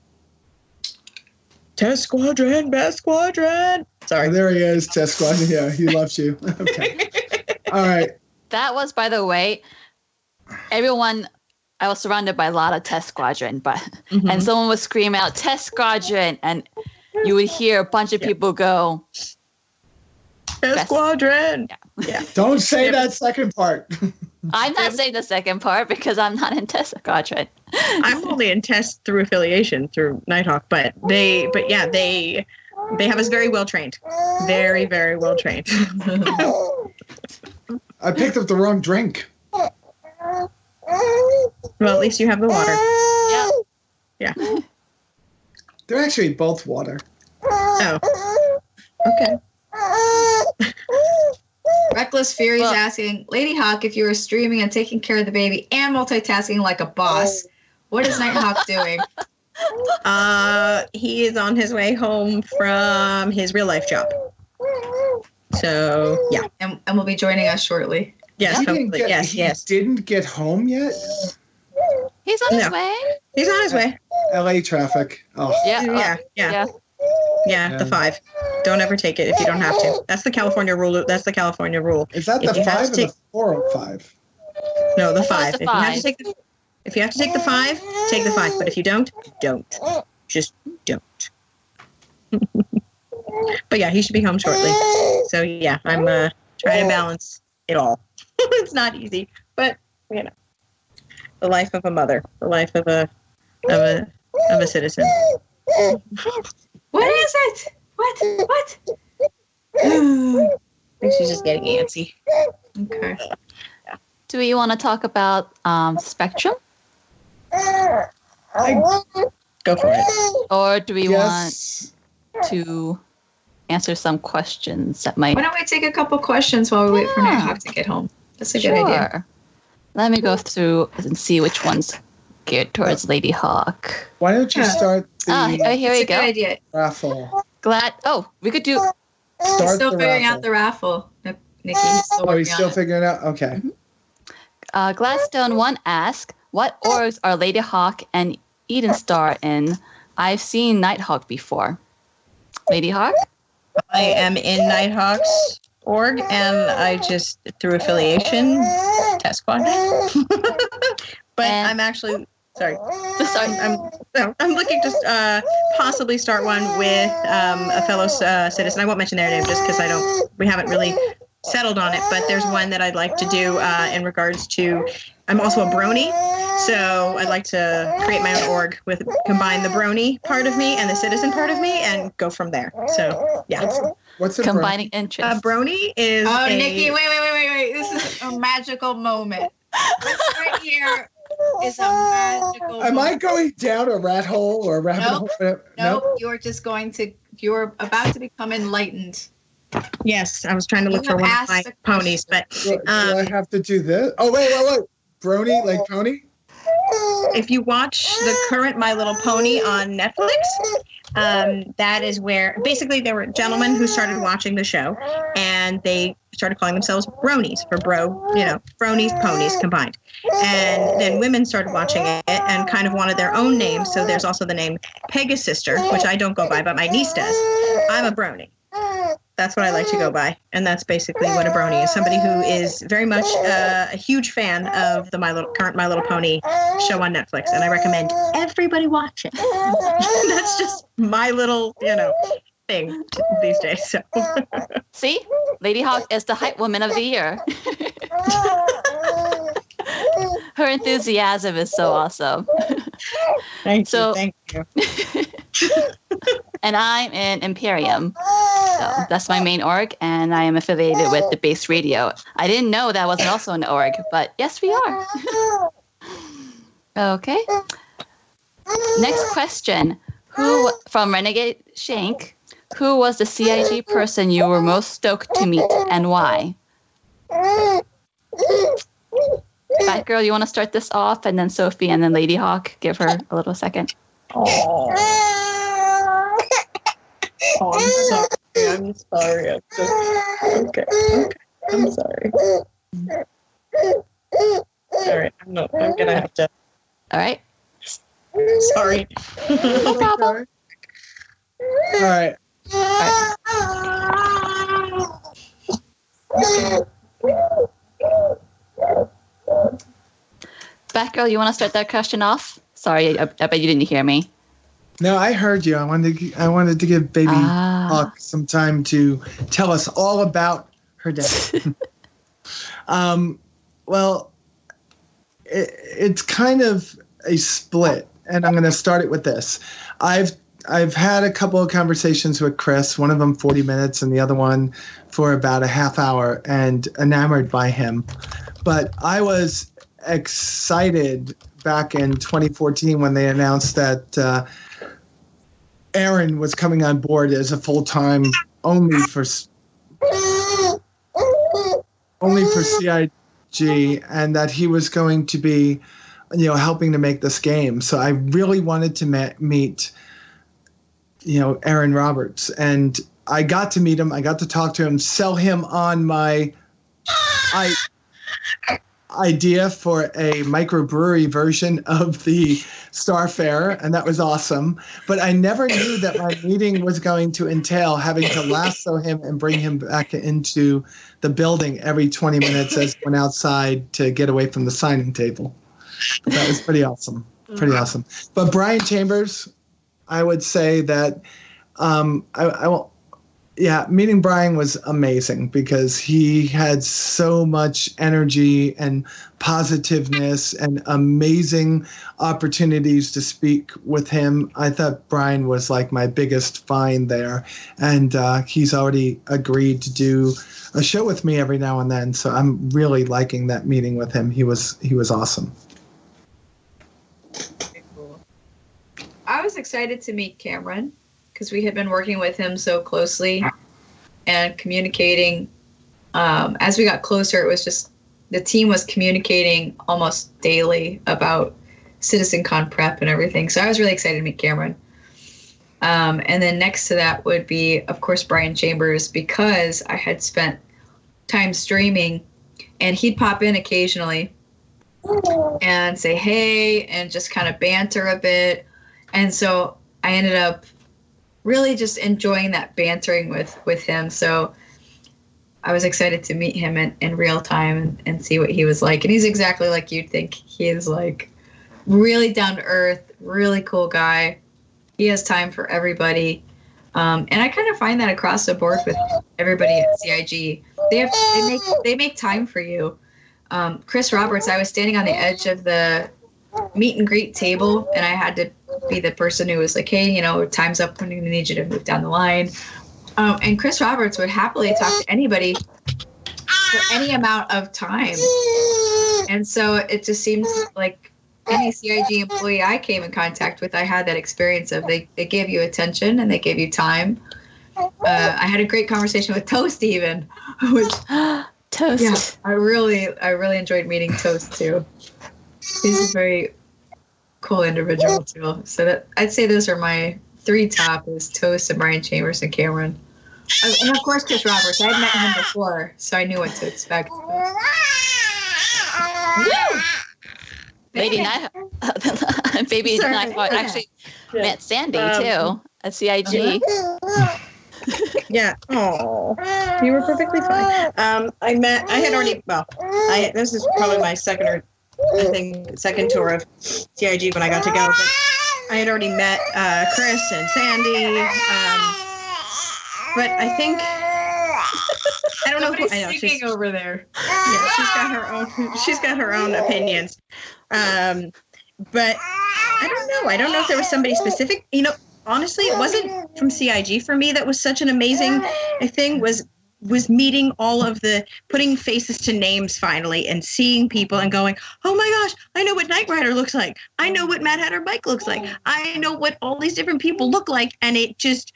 Test Squadron, best squadron. Sorry.
Oh, there he is, Test Squadron. Yeah, he loves you. Okay. All right.
That was, by the way, everyone. I was surrounded by a lot of Test Squadron, and someone would scream out Test Squadron, and you would hear a bunch of people go
Test Squadron.
Yeah.
Don't say that second part.
I'm not saying the second part because I'm not in Test Squadron.
I'm only in Test through affiliation through Nighthawk, but they have us very well trained, very, very well trained.
I picked up the wrong drink.
Well, at least you have the water.
Yeah.
Yeah.
They're actually both water.
Oh. Okay.
Reckless Fury's asking, Lady Hawk, if you were streaming and taking care of the baby and multitasking like a boss, what is Nighthawk doing?
He is on his way home from his real life job. So, yeah.
And will be joining us shortly.
Yes,
He
hopefully. Yes.
didn't get home yet?
He's on his way.
He's on his way.
LA traffic. Oh.
Yeah.
Yeah, the 5. Don't ever take it if you don't have to. That's the California rule. Is that the 5 or the 4 or 5?
No, the 5.
If you have to take the 5, take the 5. But if you don't. Just don't. But yeah, he should be home shortly. So yeah, I'm trying to balance it all. It's not easy, but the life of a mother, the life of a citizen.
What is it? What?
I think she's just getting antsy.
Okay.
Do we want to talk about Spectrum?
Go for it.
Or do we want to answer some questions that might...
Why don't we take a couple questions while we wait for Nighthawk to get home? That's a good idea.
Let me go through and see which one's geared towards Lady Hawk.
Why don't you start the
here we go.
Good idea.
raffle?
We could do...
He's still figuring out the raffle. Nikki, he's still
figuring it out? Okay.
Mm-hmm. Gladstone 1 asks, what orgs are Lady Hawk and Eden Star in? I've seen Nighthawk before. Lady Hawk?
I am in Nighthawk's org, and I just, through affiliation, test squad. But I'm actually... Sorry. I'm looking to possibly start one with a fellow citizen. I won't mention their name just because we haven't really settled on it, but there's one that I'd like to do in regards to, I'm also a brony, so I'd like to create my own org combine the brony part of me and the citizen part of me and go from there. So, yeah.
What's a
combining interests?
Brony is
Nikki, wait. This is a magical moment. This right here is a magical
Am
moment.
I going down a rat hole or a rabbit hole?
Nope. You're about to become enlightened.
Yes, I was trying to look for one of my ponies, but...
Do I have to do this? Oh, wait. Brony, like pony?
If you watch the current My Little Pony on Netflix, that is where... Basically, there were gentlemen who started watching the show, and they started calling themselves bronies for bronies, ponies combined. And then women started watching it and kind of wanted their own name, so there's also the name Pegasister, which I don't go by, but my niece does. I'm a brony. That's what I like to go by. And that's basically what a brony is. Somebody who is very much a huge fan of the current My Little Pony show on Netflix. And I recommend everybody watch it. That's just my little, thing these days. So.
See? Lady Hawk is the hype woman of the year. Her enthusiasm is so awesome.
Thank you.
And I'm in Imperium. So that's my main org, and I am affiliated with the Base Radio. I didn't know that wasn't also an org, but yes, we are. Okay. Next question. Who, from Renegade Shank, who was the CIG person you were most stoked to meet and why? Batgirl, you want to start this off, and then Sophie, and then Lady Hawk? Give her a little second.
Oh, I'm sorry. Okay. I'm sorry. All right. I'm going to have to.
All right.
Sorry.
No problem.
All right.
Batgirl, you want to start that question off? Sorry, I bet you didn't hear me.
No, I heard you. I wanted to give Baby Hawk some time to tell us all about her day. Well, it's kind of a split, and I'm going to start it with this. I've had a couple of conversations with Chris, one of them 40 minutes and the other one for about a half hour, and enamored by him. But I was excited back in 2014 when they announced that Aaron was coming on board as a full-time only for CIG, and that he was going to be, helping to make this game. So I really wanted to meet, Aaron Roberts, and I got to meet him. I got to talk to him, sell him on my. idea for a microbrewery version of the Star Fair, and that was awesome. But I never knew that my meeting was going to entail having to lasso him and bring him back into the building every 20 minutes as he went outside to get away from the signing table. That was pretty awesome. Pretty awesome. But Brian Chambers, I would say that meeting Brian was amazing because he had so much energy and positiveness and amazing opportunities to speak with him. I thought Brian was like my biggest find there, and he's already agreed to do a show with me every now and then. So I'm really liking that meeting with him. He was awesome.
Very cool. I was excited to meet Cameron, because we had been working with him so closely and communicating. As we got closer, it was just the team was communicating almost daily about CitizenCon prep and everything. So I was really excited to meet Cameron. And then next to that would be, of course, Brian Chambers, because I had spent time streaming, and he'd pop in occasionally and say, hey, and just kind of banter a bit. And so I ended up really just enjoying that bantering with him. So I was excited to meet him in real time and see what he was like. And he's exactly like you'd think. He is like really down to earth, really cool guy. He has time for everybody. And I kind of find that across the board with everybody at CIG. They make time for you. Chris Roberts, I was standing on the edge of the meet and greet table, and I had to be the person who was like, hey, time's up, when we need you to move down the line. And Chris Roberts would happily talk to anybody for any amount of time. And so it just seems like any CIG employee I came in contact with, I had that experience of they gave you attention and they gave you time. I had a great conversation with Toast even, which
Toast.
Yeah, I really enjoyed meeting Toast too. He's a very cool individual too. So that I'd say those are my three top: is Toast and Brian Chambers and Cameron, and of course Chris Roberts. I had met him before, so I knew what to expect.
Baby Nighthawk actually met Sandy too at CIG.
Yeah. Oh, you were perfectly fine. This is probably my second tour of CIG when I got to go. But I had already met Chris and Sandy. But I think I don't know who I know.
She's over there.
Yeah, she's got her own opinions. But I don't know. I don't know if there was somebody specific. Honestly, it wasn't from CIG for me that was such an amazing thing. Was meeting all of putting faces to names finally and seeing people and going, oh my gosh, I know what Knight Rider looks like. I know what Mad Hatter Mike looks like. I know what all these different people look like. And it just,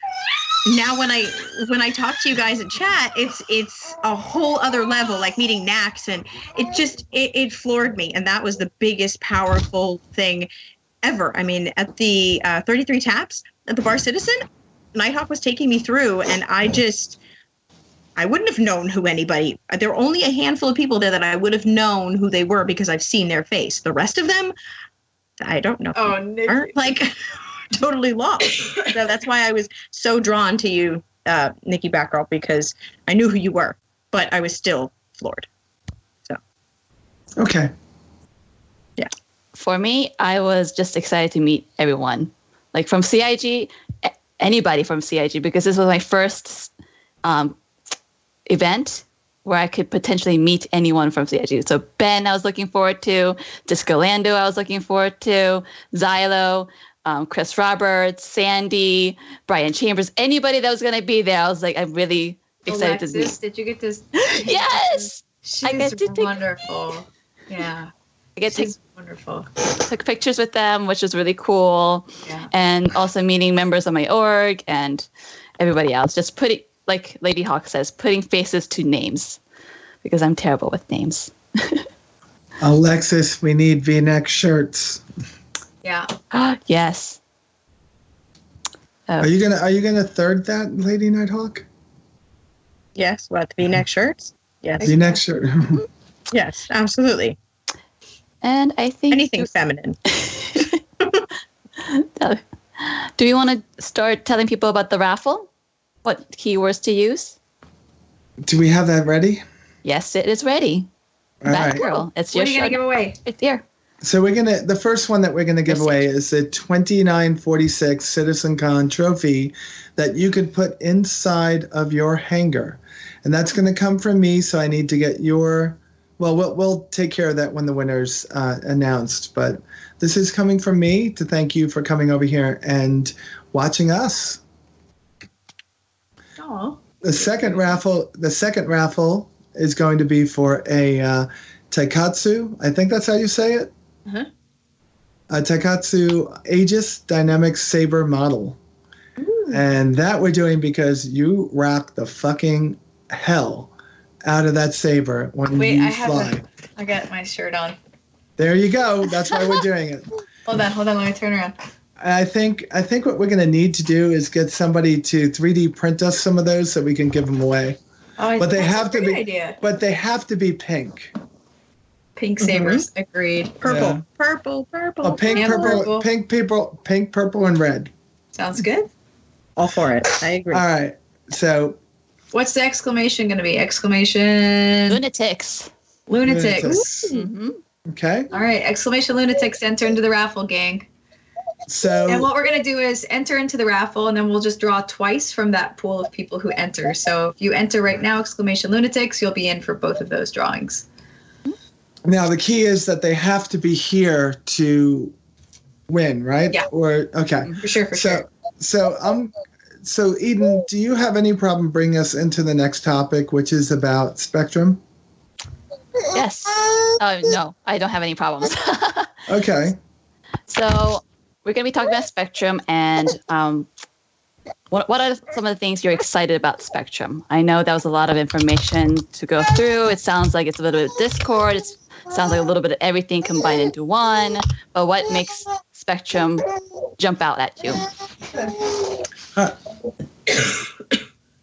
now when I talk to you guys in chat, it's a whole other level, like meeting Nax, and it floored me. And that was the biggest powerful thing ever. I mean, at the 33 Taps at the Bar Citizen, Nighthawk was taking me through, and I wouldn't have known who anybody. There were only a handful of people there that I would have known who they were because I've seen their face. The rest of them, I don't know.
Oh, Nikki.
Aren't like totally lost. So that's why I was so drawn to you, Nikki Batgirl, because I knew who you were, but I was still floored. So.
Okay.
Yeah.
For me, I was just excited to meet everyone, like from CIG, anybody from CIG, because this was my first event where I could potentially meet anyone from CIG. So Ben, I was looking forward to. Disco Lando, I was looking forward to. Xylo, Chris Roberts, Sandy, Brian Chambers, anybody that was going to be there. I was like, I'm really excited to meet.
Did you get to?
Yes!
She's wonderful. Yeah. She's wonderful.
Took pictures with them, which was really cool.
Yeah.
And also meeting members of my org and everybody else. Just putting, like Lady Hawk says, putting faces to names, because I'm terrible with names.
Alexis, we need V-neck shirts.
Yeah.
Yes.
Are you gonna third that, Lady Nighthawk?
Yes. What, the V-neck shirts? Yes.
V-neck shirt.
Yes, absolutely.
And I think
Anything feminine.
Do you want to start telling people about the raffle? What keywords to use?
Do we have that ready?
Yes, it is ready.
All
Bad
right.
girl. It's
What
your
are you going to give away?
Right there.
So the first one that we're gonna give away is the 2946 CitizenCon trophy that you could put inside of your hangar, and that's gonna come from me. So I need to get your. Well, we'll take care of that when the winner's announced. But this is coming from me to thank you for coming over here and watching us.
Oh.
The second raffle is going to be for a Taikatsu. I think that's how you say it.
Uh-huh.
A Taikatsu Aegis Dynamic Saber model.
Ooh.
And that we're doing because you rock the fucking hell out of that saber when you fly.
I got my shirt on.
There you go. That's why we're doing it.
Hold on. Let me turn around.
I think what we're going to need to do is get somebody to 3D print us some of those so we can give them away.
Oh,
But they have to be.
Idea.
But they have to be pink.
Pink sabers. Agreed.
Purple.
Yeah.
Purple.
Oh, pink,
Yeah,
purple, pink, purple, and red.
Sounds good.
All for it. I agree.
All right. So
What's the exclamation going to be? Exclamation
Lunatics.
Lunatics.
Mm-hmm.
okay.
All right. Exclamation Lunatics. Enter into the raffle, gang.
So
And what we're going to do is enter into the raffle, and then we'll just draw twice from that pool of people who enter. So if you enter right now, exclamation Lunatics, you'll be in for both of those drawings.
now the key is that they have to be here to win, right?
Yeah.
Or okay.
For sure.
So Eden, do you have any problem bringing us into the next topic, which is about Spectrum?
Yes. Oh, no, I don't have any problems.
Okay.
So we're going to be talking about Spectrum and what are some of the things you're excited about Spectrum? I know that was a lot of information to go through. It sounds like it's a little bit of Discord. It sounds like a little bit of everything combined into one. But what makes Spectrum jump out at you?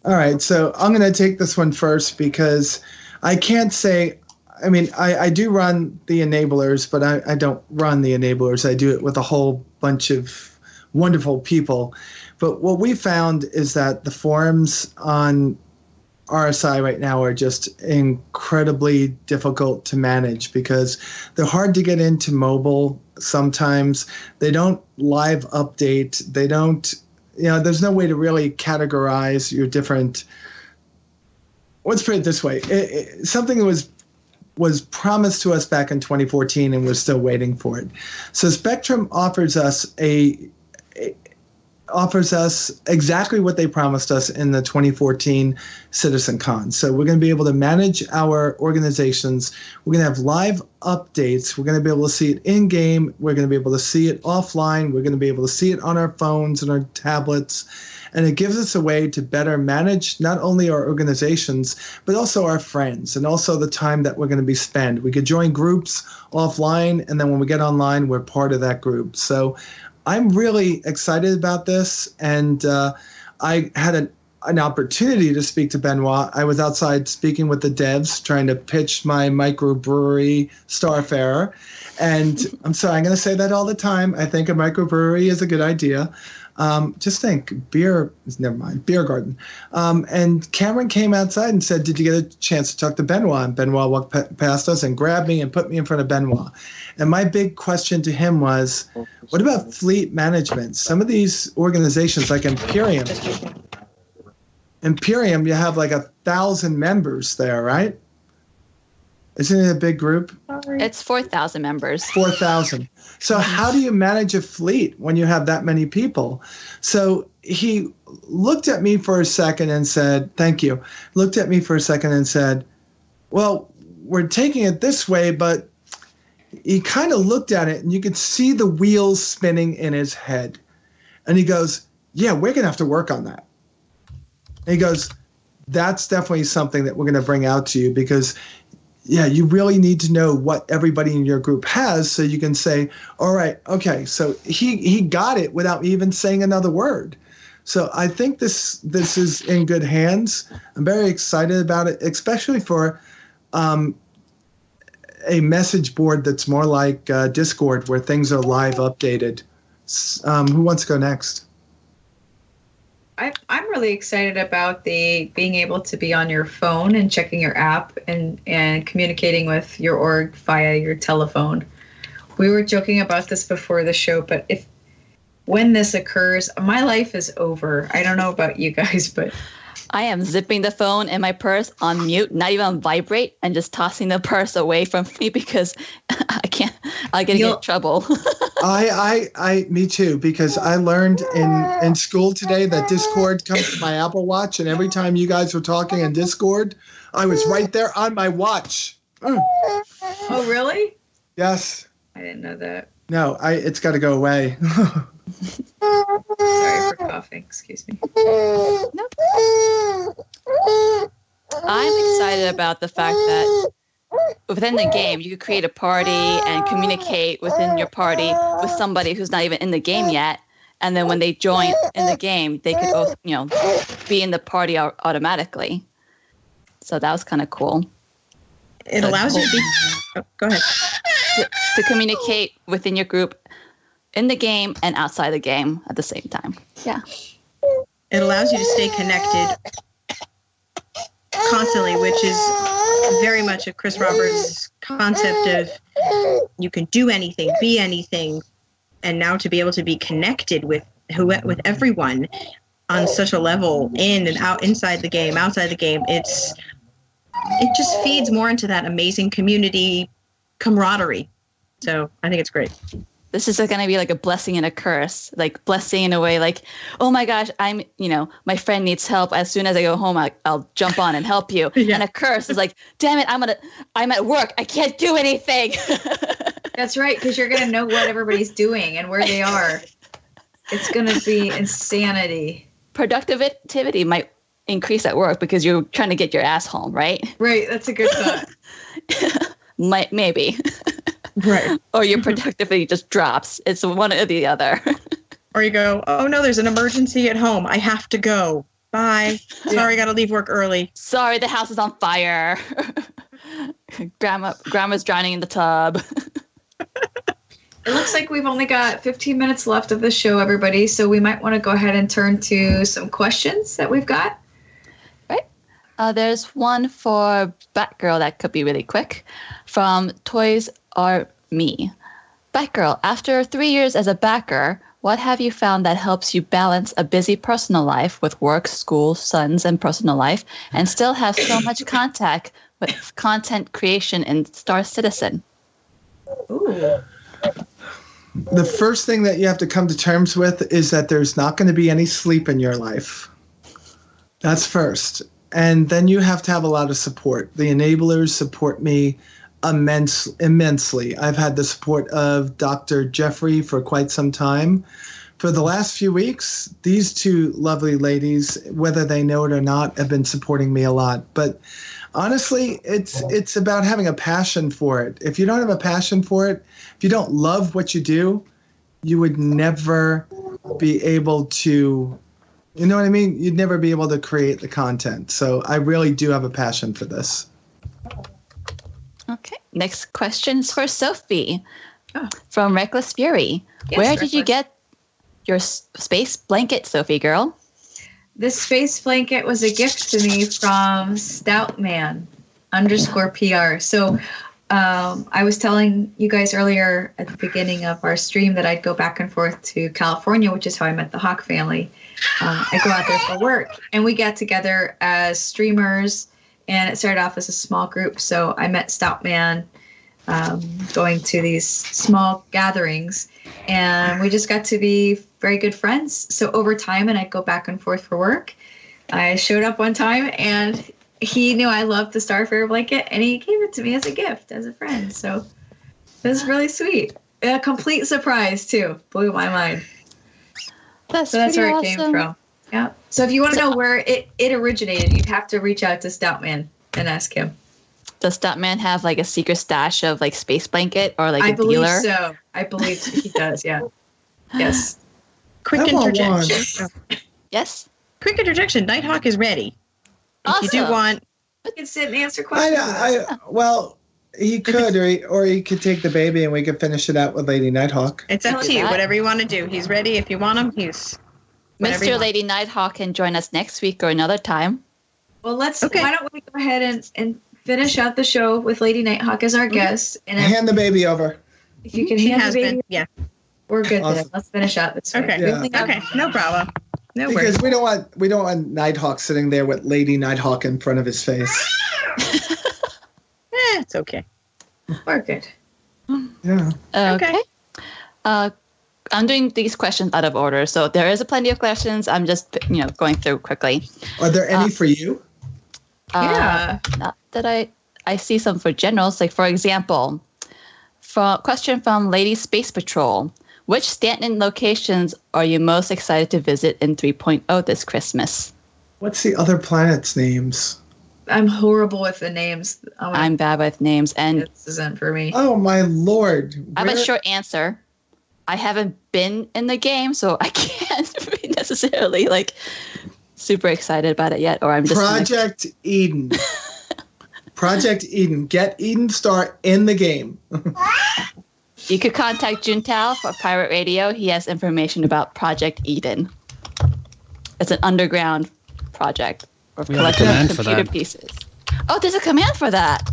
All right. So I'm going to take this one first because I can't say. I mean, I do run the enablers, but I don't run the enablers. I do it with a whole bunch of wonderful people. But what we found is that the forums on RSI right now are just incredibly difficult to manage because they're hard to get into mobile sometimes. They don't live update. They don't, there's no way to really categorize your different. Let's put it this way. Something was promised to us back in 2014 and we're still waiting for it. So Spectrum offers us exactly what they promised us in the 2014 CitizenCon. So we're going to be able to manage our organizations. We're going to have live updates. We're going to be able to see it in game. We're going to be able to see it offline. We're going to be able to see it on our phones and our tablets. And it gives us a way to better manage not only our organizations, but also our friends and also the time that we're going to be spent. We could join groups offline, and then when we get online, we're part of that group. So I'm really excited about this, and I had an opportunity to speak to Benoit. I was outside speaking with the devs, trying to pitch my microbrewery Starfarer. And I'm sorry, I'm going to say that all the time. I think a microbrewery is a good idea. Just think, beer garden. And Cameron came outside and said, did you get a chance to talk to Benoit? And Benoit walked past us and grabbed me and put me in front of Benoit. And my big question to him was, what about fleet management? Some of these organizations like Imperium, you have like 1,000 members there, right? Isn't it a big group?
It's 4,000 members.
4,000. So how do you manage a fleet when you have that many people? So he looked at me for a second and said, thank you. Looked at me for a second and said, well, we're taking it this way, but he kind of looked at it and you could see the wheels spinning in his head. And he goes, yeah, we're going to have to work on that. And he goes, that's definitely something that we're going to bring out to you because yeah, you really need to know what everybody in your group has so you can say, all right, okay. So he got it without even saying another word. So I think this is in good hands. I'm very excited about it, especially for a message board that's more like Discord, where things are live updated. Who wants to go next?
I'm really excited about the being able to be on your phone and checking your app and communicating with your org via your telephone. We were joking about this before the show, but when this occurs, my life is over. I don't know about you guys, but
I am zipping the phone in my purse on mute, not even on vibrate, and just tossing the purse away from me because I can't. I'll get in trouble.
Me too, because I learned in school today that Discord comes to my Apple Watch, and every time you guys were talking in Discord, I was right there on my watch.
Oh, really?
Yes.
I didn't know that.
No, it's got to go away.
Sorry for coughing. Excuse me.
Nope. I'm excited about the fact that within the game, you could create a party and communicate within your party with somebody who's not even in the game yet. And then when they join in the game, they could both, be in the party automatically. So that was kind of cool.
It allows you to be... Oh, go ahead.
To communicate within your group in the game and outside the game at the same time. Yeah.
It allows you to stay connected constantly, which is very much a Chris Roberts concept of you can do anything, be anything, and now to be able to be connected with everyone on such a level in and out, inside the game, outside the game, it just feeds more into that amazing community camaraderie. So I think it's great.
This is going to be like a blessing and a curse, like blessing in a way like, oh my gosh, my friend needs help. As soon as I go home, I'll jump on and help you. Yeah. And a curse is like, damn it, I'm at work. I can't do anything.
That's right. Because you're going to know what everybody's doing and where they are. It's going to be insanity.
Productivity might increase at work because you're trying to get your ass home, right?
Right. That's a good thought.
Maybe.
Right.
Or your productivity just drops. It's one or the other.
Or you go, oh no, there's an emergency at home. I have to go. Bye. Sorry, I got to leave work early.
Sorry, the house is on fire. Grandma's drowning in the tub.
It looks like we've only got 15 minutes left of the show, everybody. So we might want to go ahead and turn to some questions that we've got.
Right. There's one for Batgirl that could be really quick from Toys R Me. Batgirl, after 3 years as a backer, what have you found that helps you balance a busy personal life with work, school, sons, and personal life, and still have so much contact with content creation in Star Citizen?
Ooh.
The first thing that you have to come to terms with is that there's not going to be any sleep in your life. That's first. And then you have to have a lot of support. The enablers support me immensely. I've had the support of Dr. Jeffrey for quite some time. For the last few weeks, these two lovely ladies, whether they know it or not, have been supporting me a lot. But honestly, it's about having a passion for it. If you don't have a passion for it, if you don't love what you do, you would never be able to, you know what I mean? You'd never be able to create the content. So I really do have a passion for this.
Okay. Next question is for Sophie from Reckless Fury. Yes, where did you get your space blanket, Sophie girl?
This space blanket was a gift to me from Stoutman_PR. So I was telling you guys earlier at the beginning of our stream that I'd go back and forth to California, which is how I met the Hawk family. I go out there for work, and we get together as streamers. And it started off as a small group. So I met Stoutman going to these small gatherings. And we just got to be very good friends. So over time, and I'd go back and forth for work. I showed up one time, and he knew I loved the Starfarer blanket. And he gave it to me as a gift, as a friend. So it was really sweet. A complete surprise, too. Blew my mind.
That's
where
awesome.
It came from. Yeah. So if you want to know where it originated, you'd have to reach out to Stoutman and ask him.
Does Stoutman have like a secret stash of like space blanket or like a dealer?
I believe so. I believe he does. Yeah. Yes.
Quick interjection.
Yes.
Quick interjection. Nighthawk is ready.
Awesome.
If you do want,
you can sit and answer questions.
Well, He could, or he could take the baby and we could finish it out with Lady Nighthawk.
It's up to you. Whatever you want to do. He's ready. If you want him, he's.
Mr. Lady Nighthawk can join us next week or another time.
Well, why don't we go ahead and finish out the show with Lady Nighthawk as our guest. And
hand the baby over.
If you can hand the baby,
yeah,
we're good
awesome.
then. Let's finish out this.
Okay, okay, no problem. No worries.
Because we don't want Nighthawk sitting there with Lady Nighthawk in front of his face.
It's okay.
We're good.
Yeah.
Okay. I'm doing these questions out of order, so there is plenty of questions. I'm just going through quickly.
Are there any for you?
Yeah.
Not that I see some for generals. Like, for example, question from Lady Space Patrol. Which Stanton locations are you most excited to visit in 3.0 this Christmas?
What's the other planets' names?
I'm horrible with the names.
I'm bad with names. And
this isn't for me.
Oh, my Lord.
I have a short answer. I haven't been in the game, so I can't be necessarily super excited about it yet. Or I'm just
Project Eden. Project Eden. Get Eden Star in the game.
You could contact Juntao for Pirate Radio. He has information about Project Eden. It's an underground project or collection of computer pieces. Oh, there's a command for that.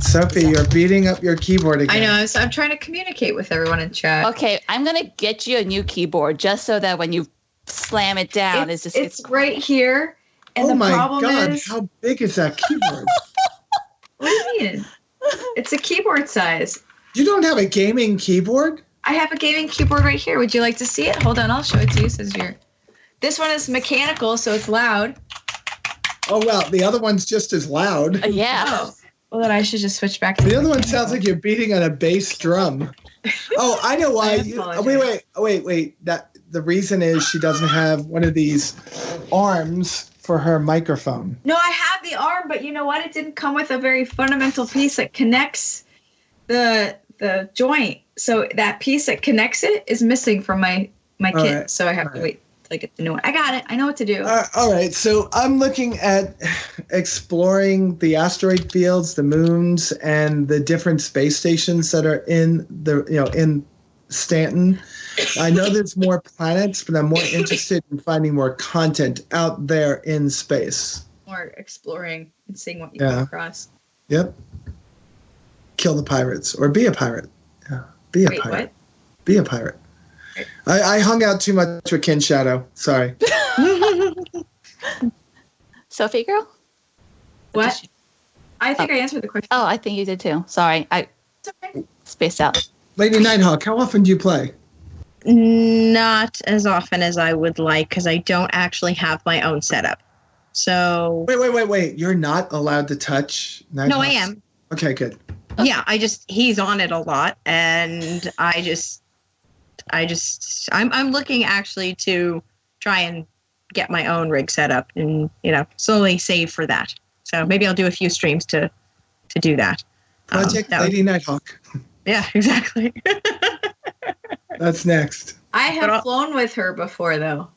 Sophie, you're beating up your keyboard again.
I know. So I'm trying to communicate with everyone in chat.
Okay, I'm going to get you a new keyboard just so that when you slam it down,
it's right here. And
oh
the
my
problem
God,
is,
how big is that keyboard?
What do you mean? It's a keyboard size.
You don't have a gaming keyboard?
I have a gaming keyboard right here. Would you like to see it? Hold on, I'll show it to you since you're. This one is mechanical, so it's loud.
Oh, well, the other one's just as loud.
Yeah.
Oh. Well, then I should just switch back to
the other one sounds like you're beating on a bass drum. Oh, I know why. Wait. The reason is she doesn't have one of these arms for her microphone.
No, I have the arm, but you know what? It didn't come with a very fundamental piece that connects the joint. So that piece that connects it is missing from my kit. Right. So I have to wait till I get the new one. I got it. I know what to do.
All right. So I'm looking at exploring the asteroid fields, the moons, and the different space stations that are in in Stanton. I know there's more planets, but I'm more interested in finding more content out there in space.
More exploring and seeing what you come across.
Yep. Kill the pirates or be a pirate. Yeah. Be a pirate.
What?
Be a pirate. Right. I hung out too much with Ken Shadow. Sorry.
Sophie girl?
What? I think I answered the question.
Oh, I think you did too. Sorry. I spaced out.
Lady Nighthawk, how often do you play?
Not as often as I would like because I don't actually have my own setup. So
wait! You're not allowed to touch Nighthawk?
No, I am.
Okay, good.
Yeah, he's on it a lot, and I'm looking actually to try and get my own rig set up and slowly save for that. So maybe I'll do a few streams to do that.
Project Lady Nighthawk.
Yeah, exactly.
That's next.
I have flown with her before, though.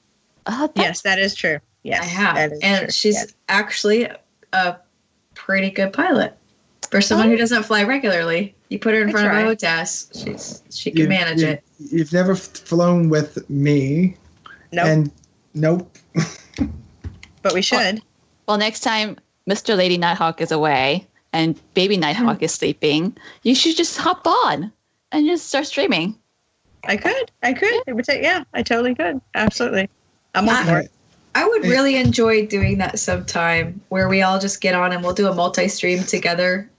Yes, that is true. Yes,
I have, and
true.
she's actually a pretty good pilot for someone who doesn't fly regularly. You put her in front of a HOTAS, she can manage it.
You've never flown with me.
Nope.
And nope.
But we should.
Well, next time Mr. Lady Nighthawk is away and Baby Nighthawk is sleeping, you should just hop on and just start streaming.
I could. It would take, I totally could. Absolutely. I'm on for it.
I would really enjoy doing that sometime where we all just get on and we'll do a multi-stream together.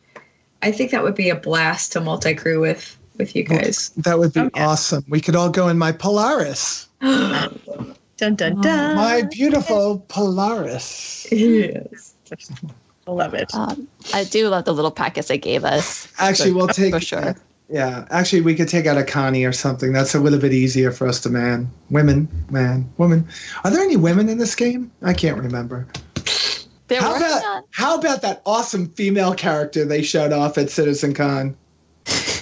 I think that would be a blast to multi-crew with you guys.
That would be awesome. We could all go in my Polaris.
Dun, dun, dun.
My beautiful Polaris.
Yes.
I love it.
I do love the little packets they gave us.
Actually, we'll take...
For sure.
Yeah, actually, we could take out a Connie or something. That's a little bit easier for us to man. Women. Are there any women in this game? I can't remember. How about that awesome female character they showed off at CitizenCon?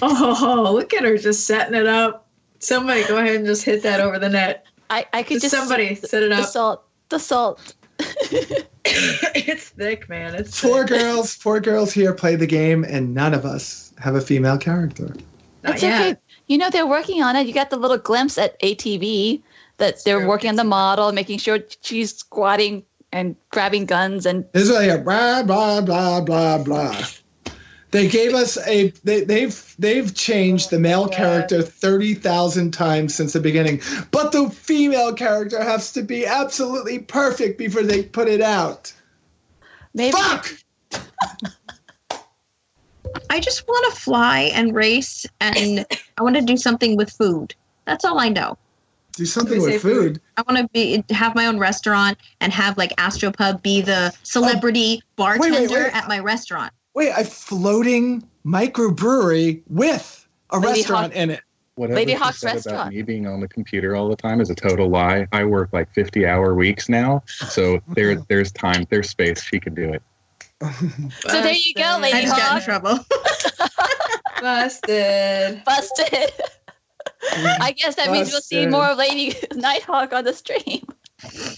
Oh, look at her just setting it up. Somebody go ahead and just hit that over the net.
I could just
somebody set it up.
The salt.
It's thick, man. It's
Four girls here play the game, and none of us have a female character.
It's okay. You know, they're working on it. You got the little glimpse at ATV that they're working on the model, making sure she's squatting and grabbing guns. And
it's like blah blah blah blah blah. They gave us they've changed the male character 30,000 times since the beginning, but the female character has to be absolutely perfect before they put it out.
Maybe.
Fuck.
I just want to fly and race, and I want to do something with food. That's all I know.
Do something with food.
I want to have my own restaurant and have like Astropub be the celebrity bartender at my restaurant.
Wait, a floating microbrewery with a
Lady
restaurant in it.
Whatever
Lady
she
Hawk's
said
restaurant.
about me being on the computer all the time is a total lie. I work like 50-hour weeks now, so there's time, there's space. She can do it.
So there you go, Lady
I just got in
Hawk.
trouble.
Busted.
Busted. I guess that means we'll see
Busted.
more of Lady Nighthawk on the stream.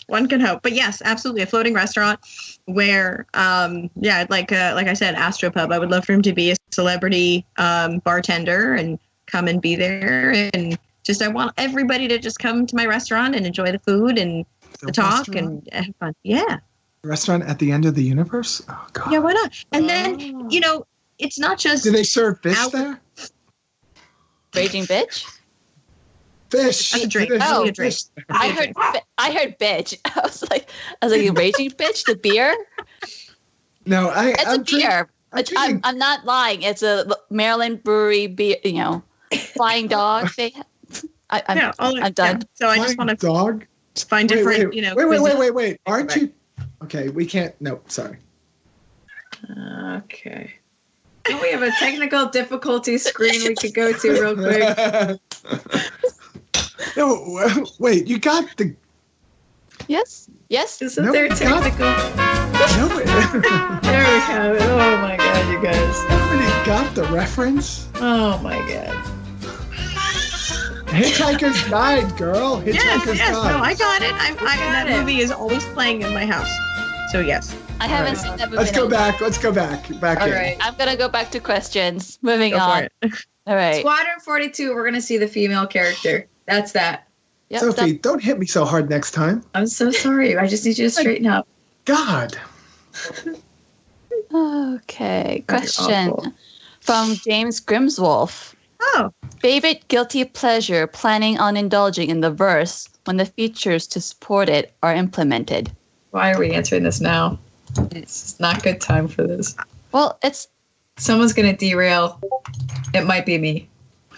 One can hope, but yes, absolutely, a floating restaurant where, like I said, Astropub. I would love for him to be a celebrity bartender and come and be there, and just I want everybody to just come to my restaurant and enjoy the food and the talk and have fun. Yeah,
restaurant at the end of the universe. Oh god.
yeah, why not? And then it's not just.
Do they serve fish there?
Raging bitch.
Fish.
That's a drink.
There's
Oh,
no
a drink.
fish there.
I heard bitch. I was like raging bitch, the beer.
No,
It's
I'm
a beer.
drinking-
I'm not lying. It's a Maryland brewery beer. Flying dog. I'm done.
Yeah. So I just want to
dog.
find different.
Wait. Aren't you? Okay, we can't. No, sorry.
Okay. Don't we have a technical difficulty screen we could go to real quick?
No, wait. You got the.
Yes.
Isn't
No,
there
it's
technical?
No,
There we have it. Oh my god, you guys.
nobody got the reference.
Oh my god.
Hitchhiker's Guide, girl. Hitchhiker's
Yes.
Guide.
No, I got it. That movie is always playing in my house. So yes.
I haven't seen that movie.
Let's go back. Let's go back. Back
All
in.
right.
I'm gonna go back to questions. Moving
Go for
on.
it.
All right.
Squadron 42, we're gonna see the female character. That's that.
Yep,
Sophie, don't hit me so hard next time.
I'm so sorry. I just need you to straighten up.
God.
Okay.
That's
Question
awful.
from James Grimswolf.
Oh,
Favorite guilty pleasure planning on indulging in the verse when the features to support it are implemented?
Why are we answering this now? It's not good time for this.
Well, it's
Someone's gonna derail. It might be me.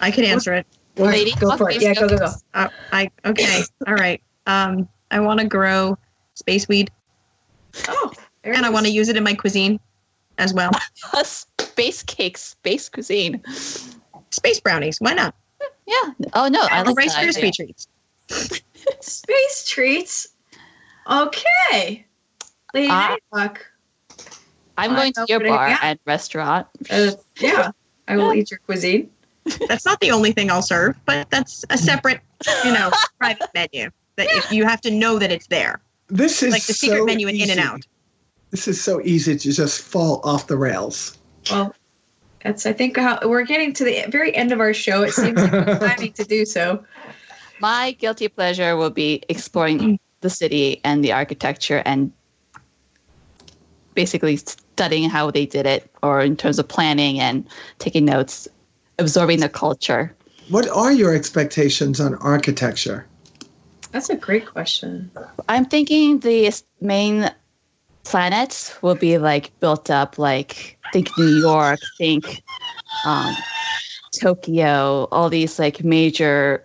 I can answer it.
Lady
Go for it. Yeah, go.
Okay. All right. I want to grow space weed,
Oh, there
and
it
I want to
is.
use it in my cuisine as well.
space cakes, space cuisine.
Space brownies. Why not?
Yeah. Oh no, I like
Rice
that
Krispie
idea.
treats.
Space treats. Okay. Lady Nighthawk.
I'm going to your
opening-
bar
yeah.
and restaurant.
Yeah. I will eat your cuisine.
That's not the only thing I'll serve, but that's a separate, private menu. That if you have to know that it's there,
This is
like the secret
so
menu in
easy.
In-N-Out.
This is so easy to just fall off the rails.
Well, that's, I think, how we're getting to the very end of our show. It seems like we're planning to do so.
My guilty pleasure will be exploring the city and the architecture and basically studying how they did it, or in terms of planning and taking notes, absorbing the culture.
What are your expectations on architecture?
That's a great question.
I'm thinking the main planets will be like built up, like think New York, think Tokyo, all these like major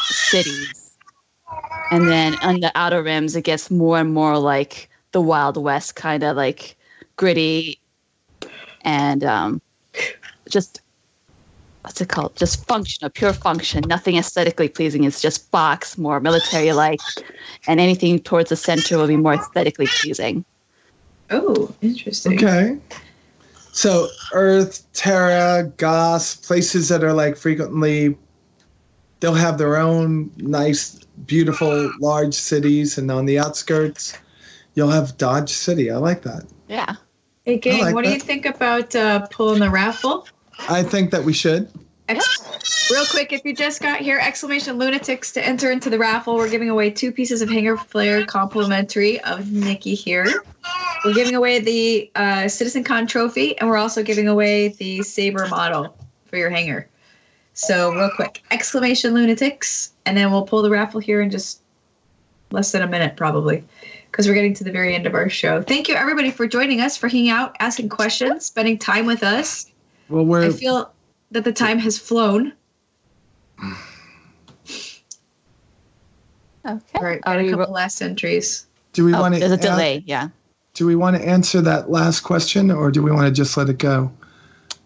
cities. And then on the outer rims, it gets more and more like the Wild West, kind of like gritty and just, what's it called? Just functional, pure function, nothing aesthetically pleasing. It's just box, more military-like, and anything towards the center will be more aesthetically pleasing.
Oh, interesting.
Okay. So Earth, Terra, Goss, places that are like frequently, they'll have their own nice, beautiful, large cities, and on the outskirts, You'll have Dodge City. I like that.
Yeah.
Hey, gang,
like
what do
that.
you think about pulling the raffle?
I think that we should.
Real quick, if you just got here, exclamation lunatics to enter into the raffle. We're giving away 2 pieces of hanger flare complimentary of Nikki here. We're giving away the CitizenCon trophy, and we're also giving away the Saber model for your hanger. So real quick, exclamation lunatics, and then we'll pull the raffle here in just less than a minute probably, because we're getting to the very end of our show. Thank you everybody for joining us, for hanging out, asking questions, spending time with us.
Well,
I feel that the time has flown.
Okay.
All right, got a couple last entries.
do we want to?
There's a delay. Yeah.
Do we want to answer that last question, or do we want to just let it go?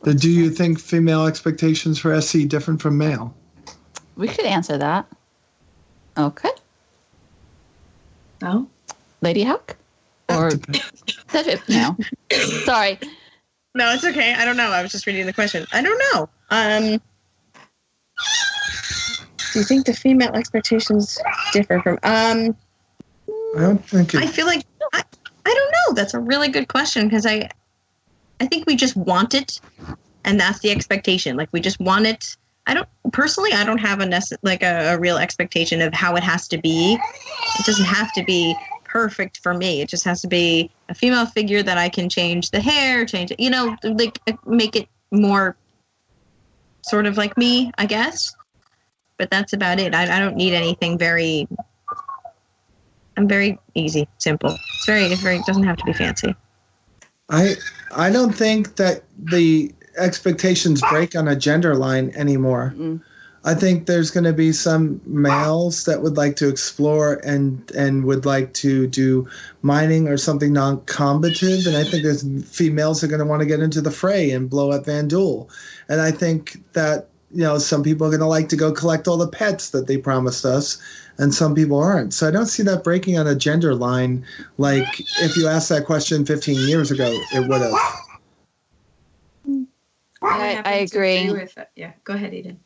Do you think female expectations for SC different from male?
We could answer that. Okay.
No?
Lady Hawk? Or, no. Sorry.
No, it's okay. I don't know. I was just reading the question. I don't know. Do you think the female expectations differ from?
I don't think.
I feel like I don't know. That's a really good question, because I think we just want it, and that's the expectation. Like, we just want it. I don't have a real expectation of how it has to be. It doesn't have to be perfect for me. It just has to be a female figure that I can change the hair, change it, like make it more sort of like me, I guess. But that's about it. I don't need anything very. I'm very easy, simple. It's very. It doesn't have to be fancy.
I don't think that the expectations break on a gender line anymore.
Mm.
I think there's going to be some males that would like to explore and would like to do mining or something non-combative, and I think there's females that are going to want to get into the fray and blow up Van Duel. And I think that some people are going to like to go collect all the pets that they promised us, and some people aren't. So I don't see that breaking on a gender line like if you asked that question 15 years ago, it would have.
I agree.
With it. Yeah, go ahead, Eden.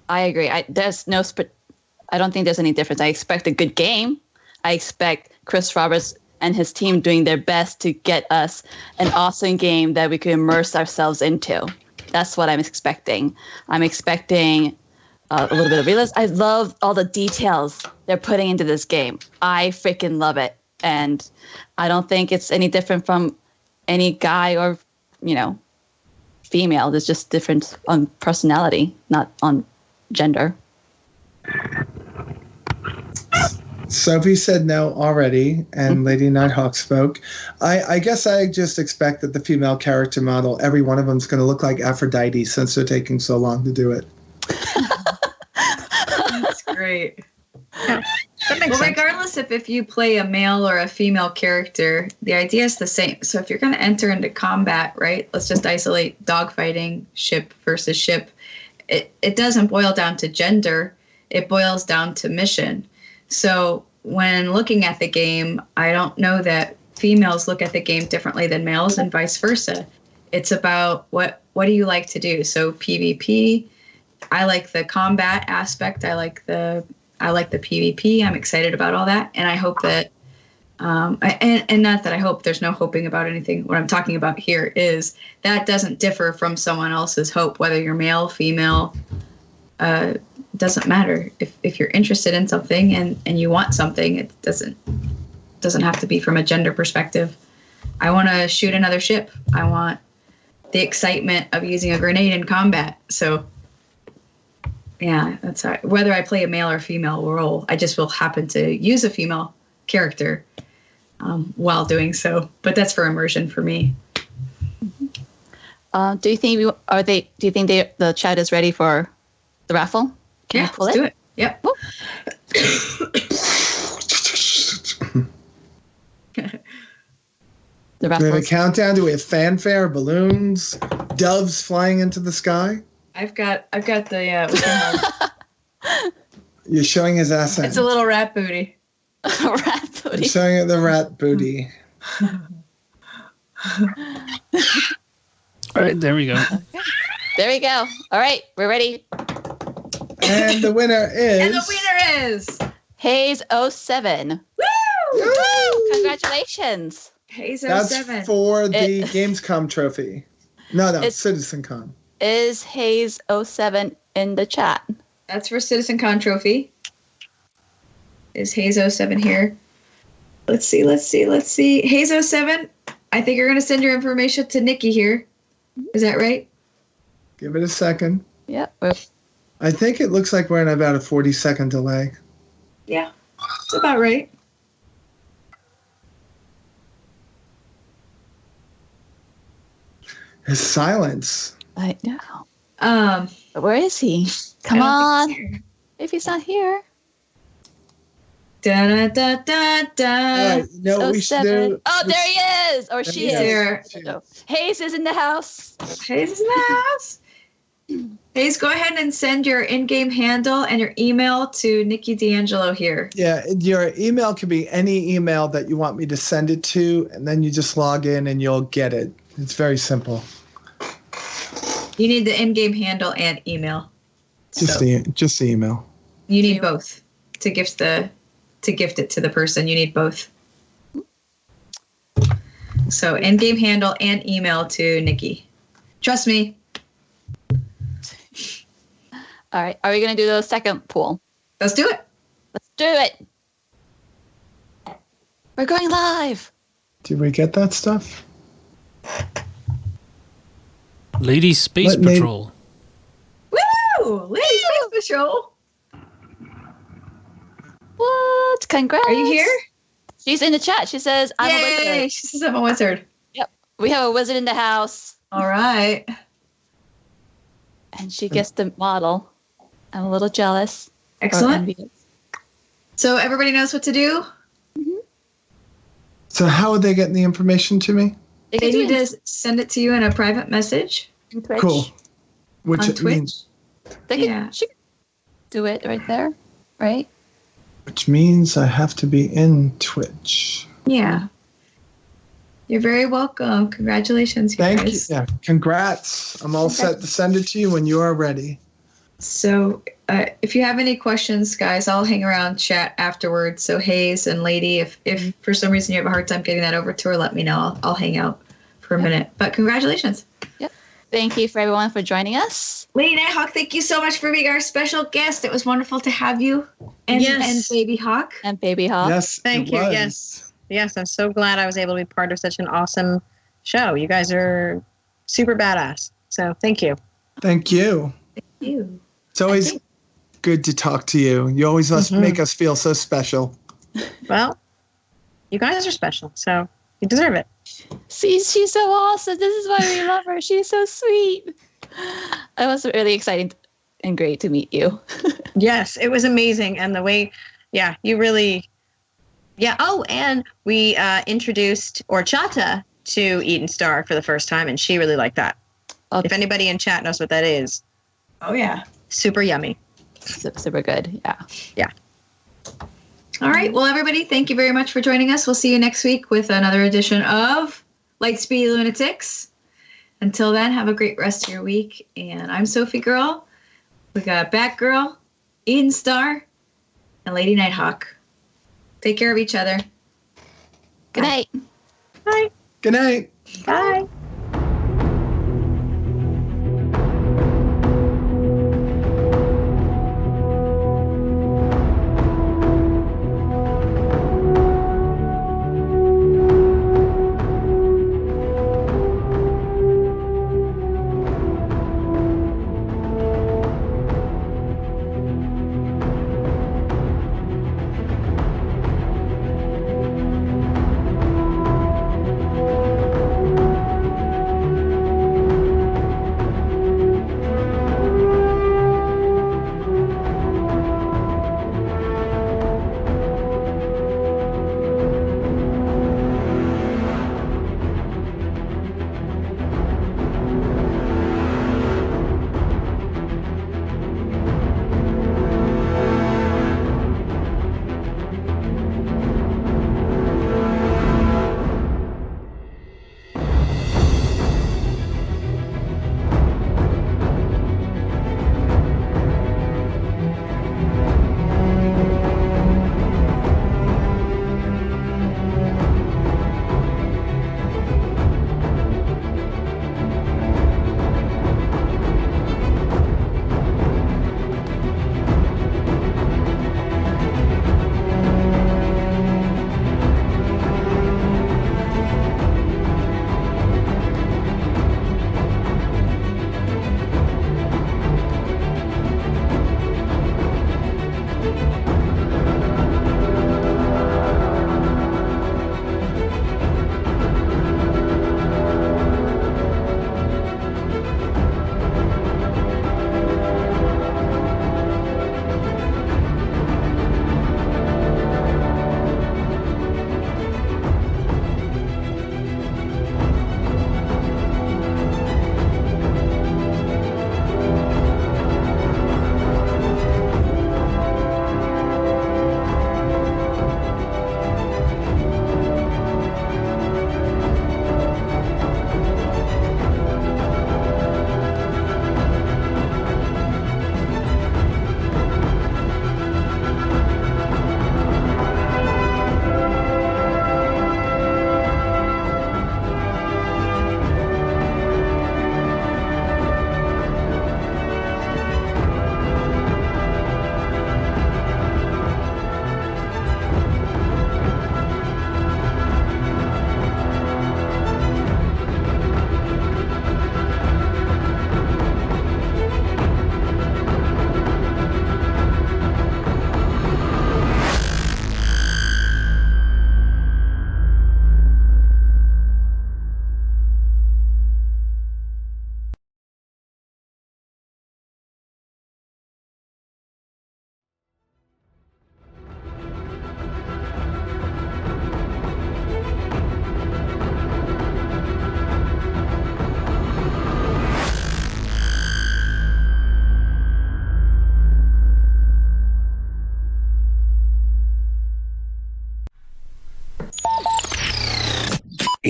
I agree. I don't think there's any difference. I expect a good game. I expect Chris Roberts and his team doing their best to get us an awesome game that we could immerse ourselves into. That's what I'm expecting. I'm expecting a little bit of realism. I love all the details they're putting into this game. I freaking love it. And I don't think it's any different from any guy or, female. There's just difference on personality, not on gender.
Sophie said no already, and Lady Nighthawk spoke. I guess I just expect that the female character model, every one of them is going to look like Aphrodite since they're taking so long to do it.
That's great.
Yeah, that makes
Well,
sense.
regardless if you play a male or a female character, the idea is the same. So if you're going to enter into combat, right, let's just isolate dogfighting, ship versus ship. It doesn't boil down to gender. It boils down to mission. So when looking at the game, I don't know that females look at the game differently than males and vice versa. It's about what do you like to do? So PvP, I like the combat aspect. I like the PvP. I'm excited about all that, and I hope that, and not that I hope. There's no hoping about anything. What I'm talking about here is that doesn't differ from someone else's hope, whether you're male, female. Doesn't matter. If you're interested in something and you want something, it doesn't have to be from a gender perspective. I want to shoot another ship. I want the excitement of using a grenade in combat. So. Yeah, that's right. Whether I play a male or female role, I just will happen to use a female character while doing so. But that's for immersion for me.
Do you think the chat is ready for the raffle? Can you pull
let's do it. Yep.
The
Do we have a
raffle.
countdown? Do we have fanfare, balloons, doves flying into the sky?
I've got the we can have-
You're showing his ass.
it's a little rat booty.
Rat
I'm
booty.
showing it the rat booty.
All right, there we go.
There we go. All right, we're ready.
And the winner is.
And the winner is
Hayes 07.
Woo!
Woo! Congratulations.
Hayes
That's
07.
for the Gamescom trophy. No, CitizenCon.
Is Hayes 07 in the chat?
That's for CitizenCon trophy. Is Hayes 07 here? Let's see. Hayes 07, I think you're going to send your information to Nikki here. Is that right?
Give it a second.
Yep.
I think it looks like we're in about a 40-second delay.
Yeah, that's about right.
His silence.
I know. Where is he? Come on. If he's not here.
Da da da da da.
You know what we should do?
Oh, there he is. Or she is.
Here.
Hayes is in the house.
Hayes is in the house. Hayes, go ahead and send your in-game handle and your email to Nikki D'Angelo here.
Yeah, your email can be any email that you want me to send it to, and then you just log in and you'll get it. It's very simple.
You need the in-game handle and email.
Just the email.
You need both to gift it to the person. You need both. So in-game handle and email to Nikki. Trust me.
All right. Are we going to do the second pool?
Let's do it.
Let's do it. We're going live.
Did we get that stuff?
Lady Space Patrol.
Woo! Lady Space Patrol.
What? Congrats.
Are you here?
She's in the chat. She says, I'm a wizard.
She says I'm a wizard.
Yep. We have a wizard in the house.
All right.
And she gets the model. I'm a little jealous.
Excellent. So everybody knows what to do?
Mm-hmm.
So how are they getting the information to me?
They need to send it to you in a private message.
On Twitch.
Cool. Which
On
it
Twitch?
means
She can do it right there, right?
which means I have to be in Twitch.
Yeah. You're very welcome. Congratulations, you
Thank
guys.
you. Yeah, congrats. I'm all set to send it to you when you are ready.
So if you have any questions, guys, I'll hang around chat afterwards. So Hayes and Lady, if for some reason you have a hard time getting that over to her, let me know. I'll hang out for a minute. But congratulations.
Yep. Thank you for everyone for joining us.
Lady Nighthawk, thank you so much for being our special guest. It was wonderful to have you. And,
Yes.
and Baby Hawk.
And Baby Hawk.
Yes,
Thank
it
you.
was.
Yes, I'm so glad I was able to be part of such an awesome show. You guys are super badass. So thank you.
Thank you.
Thank you.
It's always good to talk to you. You always must
Mhm.
make us feel so special.
Well, you guys are special, so you deserve it.
See, she's so awesome. This is why we love her. She's so sweet. It was really exciting and great to meet you.
Yes, it was amazing. And the way, you really, Oh, and we introduced Horchata to Eaton Star for the first time, and she really liked that.
Oh.
If anybody in chat knows what that is,
Oh, yeah.
super yummy.
Super good. Yeah.
All right. Well, everybody, thank you very much for joining us. We'll see you next week with another edition of Lightspeed Lunatics. Until then, have a great rest of your week. And I'm Sophie Girl. We got Batgirl, Eden Star, and Lady Nighthawk. Take care of each other.
Good night.
Bye.
Good night.
Bye.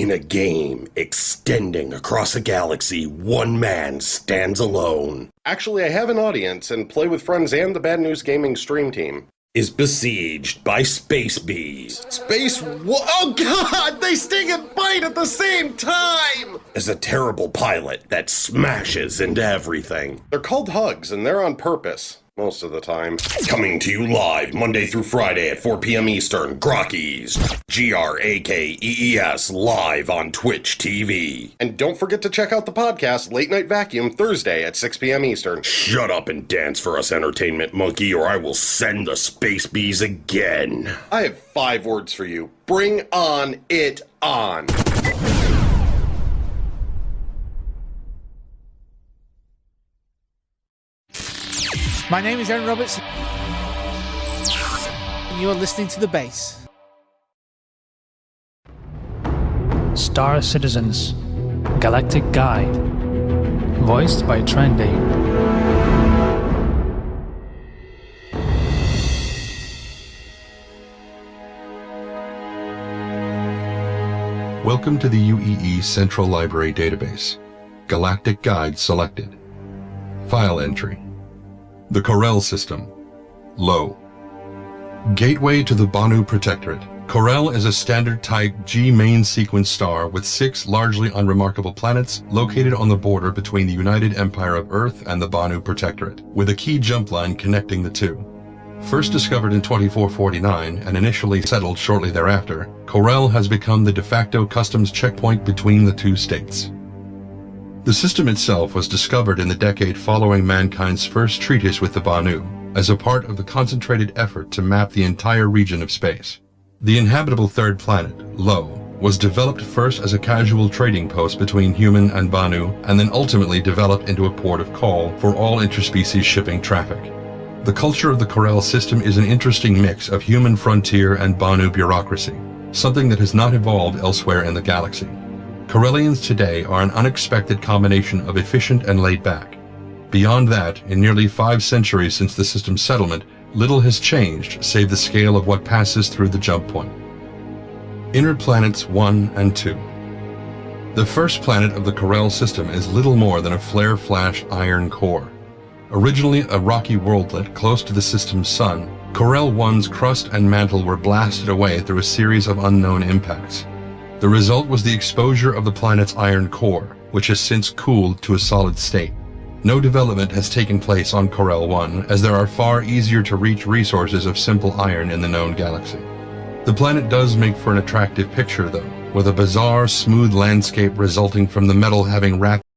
In a game extending across a galaxy, one man stands alone. Actually, I have an audience and play with friends and the Bad News Gaming stream team. Is besieged by space bees. Oh god, they sting and bite at the same time! As a terrible pilot that smashes into everything. They're called hugs and they're on purpose. Most of the time. Coming to you live Monday through Friday at 4 p.m. Eastern, Grockies. Grakees live on Twitch TV. And don't forget to check out the podcast Late Night Vacuum Thursday at 6 p.m. Eastern. Shut up and dance for us, Entertainment Monkey, or I will send the space bees again. I have 5 words for you. Bring on it on.
My name is Aaron Roberts. You are listening to The Base.
Star Citizens, Galactic Guide, voiced by Trendy.
Welcome to the UEE Central Library Database. Galactic Guide selected. File entry. The Corel System. Low. Gateway to the Banu Protectorate. Corel is a standard type G main sequence star with 6 largely unremarkable planets located on the border between the United Empire of Earth and the Banu Protectorate, with a key jump line connecting the two. First discovered in 2449 and initially settled shortly thereafter, Corel has become the de facto customs checkpoint between the two states. The system itself was discovered in the decade following mankind's first treatise with the Banu, as a part of the concentrated effort to map the entire region of space. The inhabitable third planet, Lo, was developed first as a casual trading post between human and Banu, and then ultimately developed into a port of call for all interspecies shipping traffic. The culture of the Corel system is an interesting mix of human frontier and Banu bureaucracy, something that has not evolved elsewhere in the galaxy. Corellians today are an unexpected combination of efficient and laid back. Beyond that, in nearly 5 centuries since the system's settlement, little has changed save the scale of what passes through the jump point. Inner Planets 1 and 2. The first planet of the Corel system is little more than a flare-flash iron core. Originally a rocky worldlet close to the system's sun, Corel 1's crust and mantle were blasted away through a series of unknown impacts. The result was the exposure of the planet's iron core, which has since cooled to a solid state. No development has taken place on Corel 1, as there are far easier to reach resources of simple iron in the known galaxy. The planet does make for an attractive picture though, with a bizarre, smooth landscape resulting from the metal having wrapped